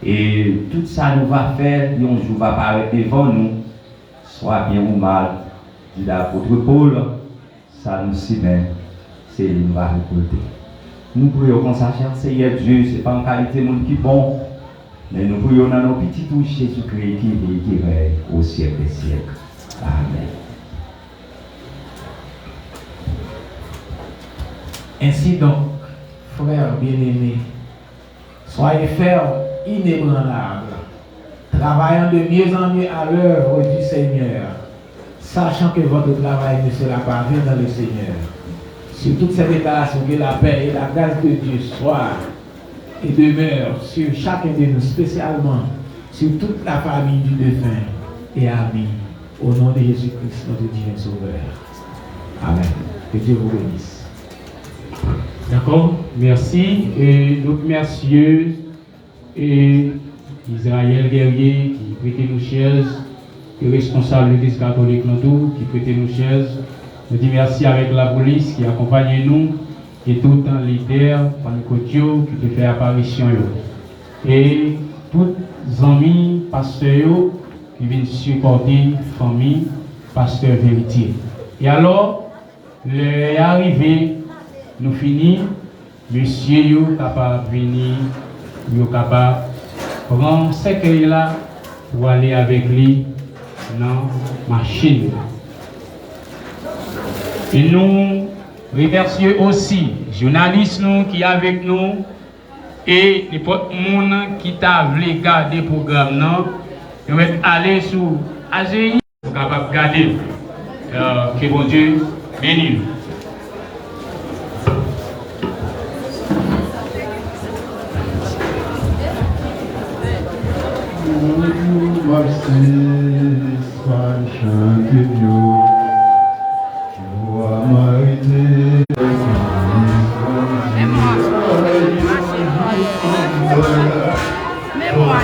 Et tout ça nous va faire, un jour va apparaître devant nous, soit bien ou mal, dit l'apôtre Paul, ça nous s'y met, c'est lui nous va récolter. Nous prions comme ça, cher Seigneur Dieu, ce n'est pas en qualité de monde qui est bon, mais nous prions dans nos petits touches Jésus-Christ qui vit, qui règne au siècle des siècles. Amen. Ainsi donc, frères bien-aimés, soyez fermes, inébranlables, travaillant de mieux en mieux à l'œuvre du Seigneur, sachant que votre travail ne sera pas vain dans le Seigneur. Sur toutes ces déclarations, que la paix et la grâce de Dieu soient et demeurent sur chacun de nous, spécialement sur toute la famille du défunt et amis, au nom de Jésus-Christ, notre divin Sauveur. Amen. Que Dieu vous bénisse. D'accord, merci. Et nous remercions et Israël Guerrier qui prêtait nos chaises, le responsable de l'Église catholique dans tout, qui prêtait nos chaises. Nous disons merci avec la police qui accompagne nous et tout un leader Panicotio qui te fait apparition. Et tous les amis pasteurs qui viennent supporter la famille pasteur vérité. Et alors, l'arrivée, nous finissons, monsieur est capable de venir, il est capable de prendre ce qu'il là pour aller avec lui dans la machine. Et nous remercions aussi les journalistes qui sont avec nous et les gens qui t'a voulu garder le programme. Nous allons aller sur AGI pour capable de garder. Que bon Dieu bénisse. Mémoire.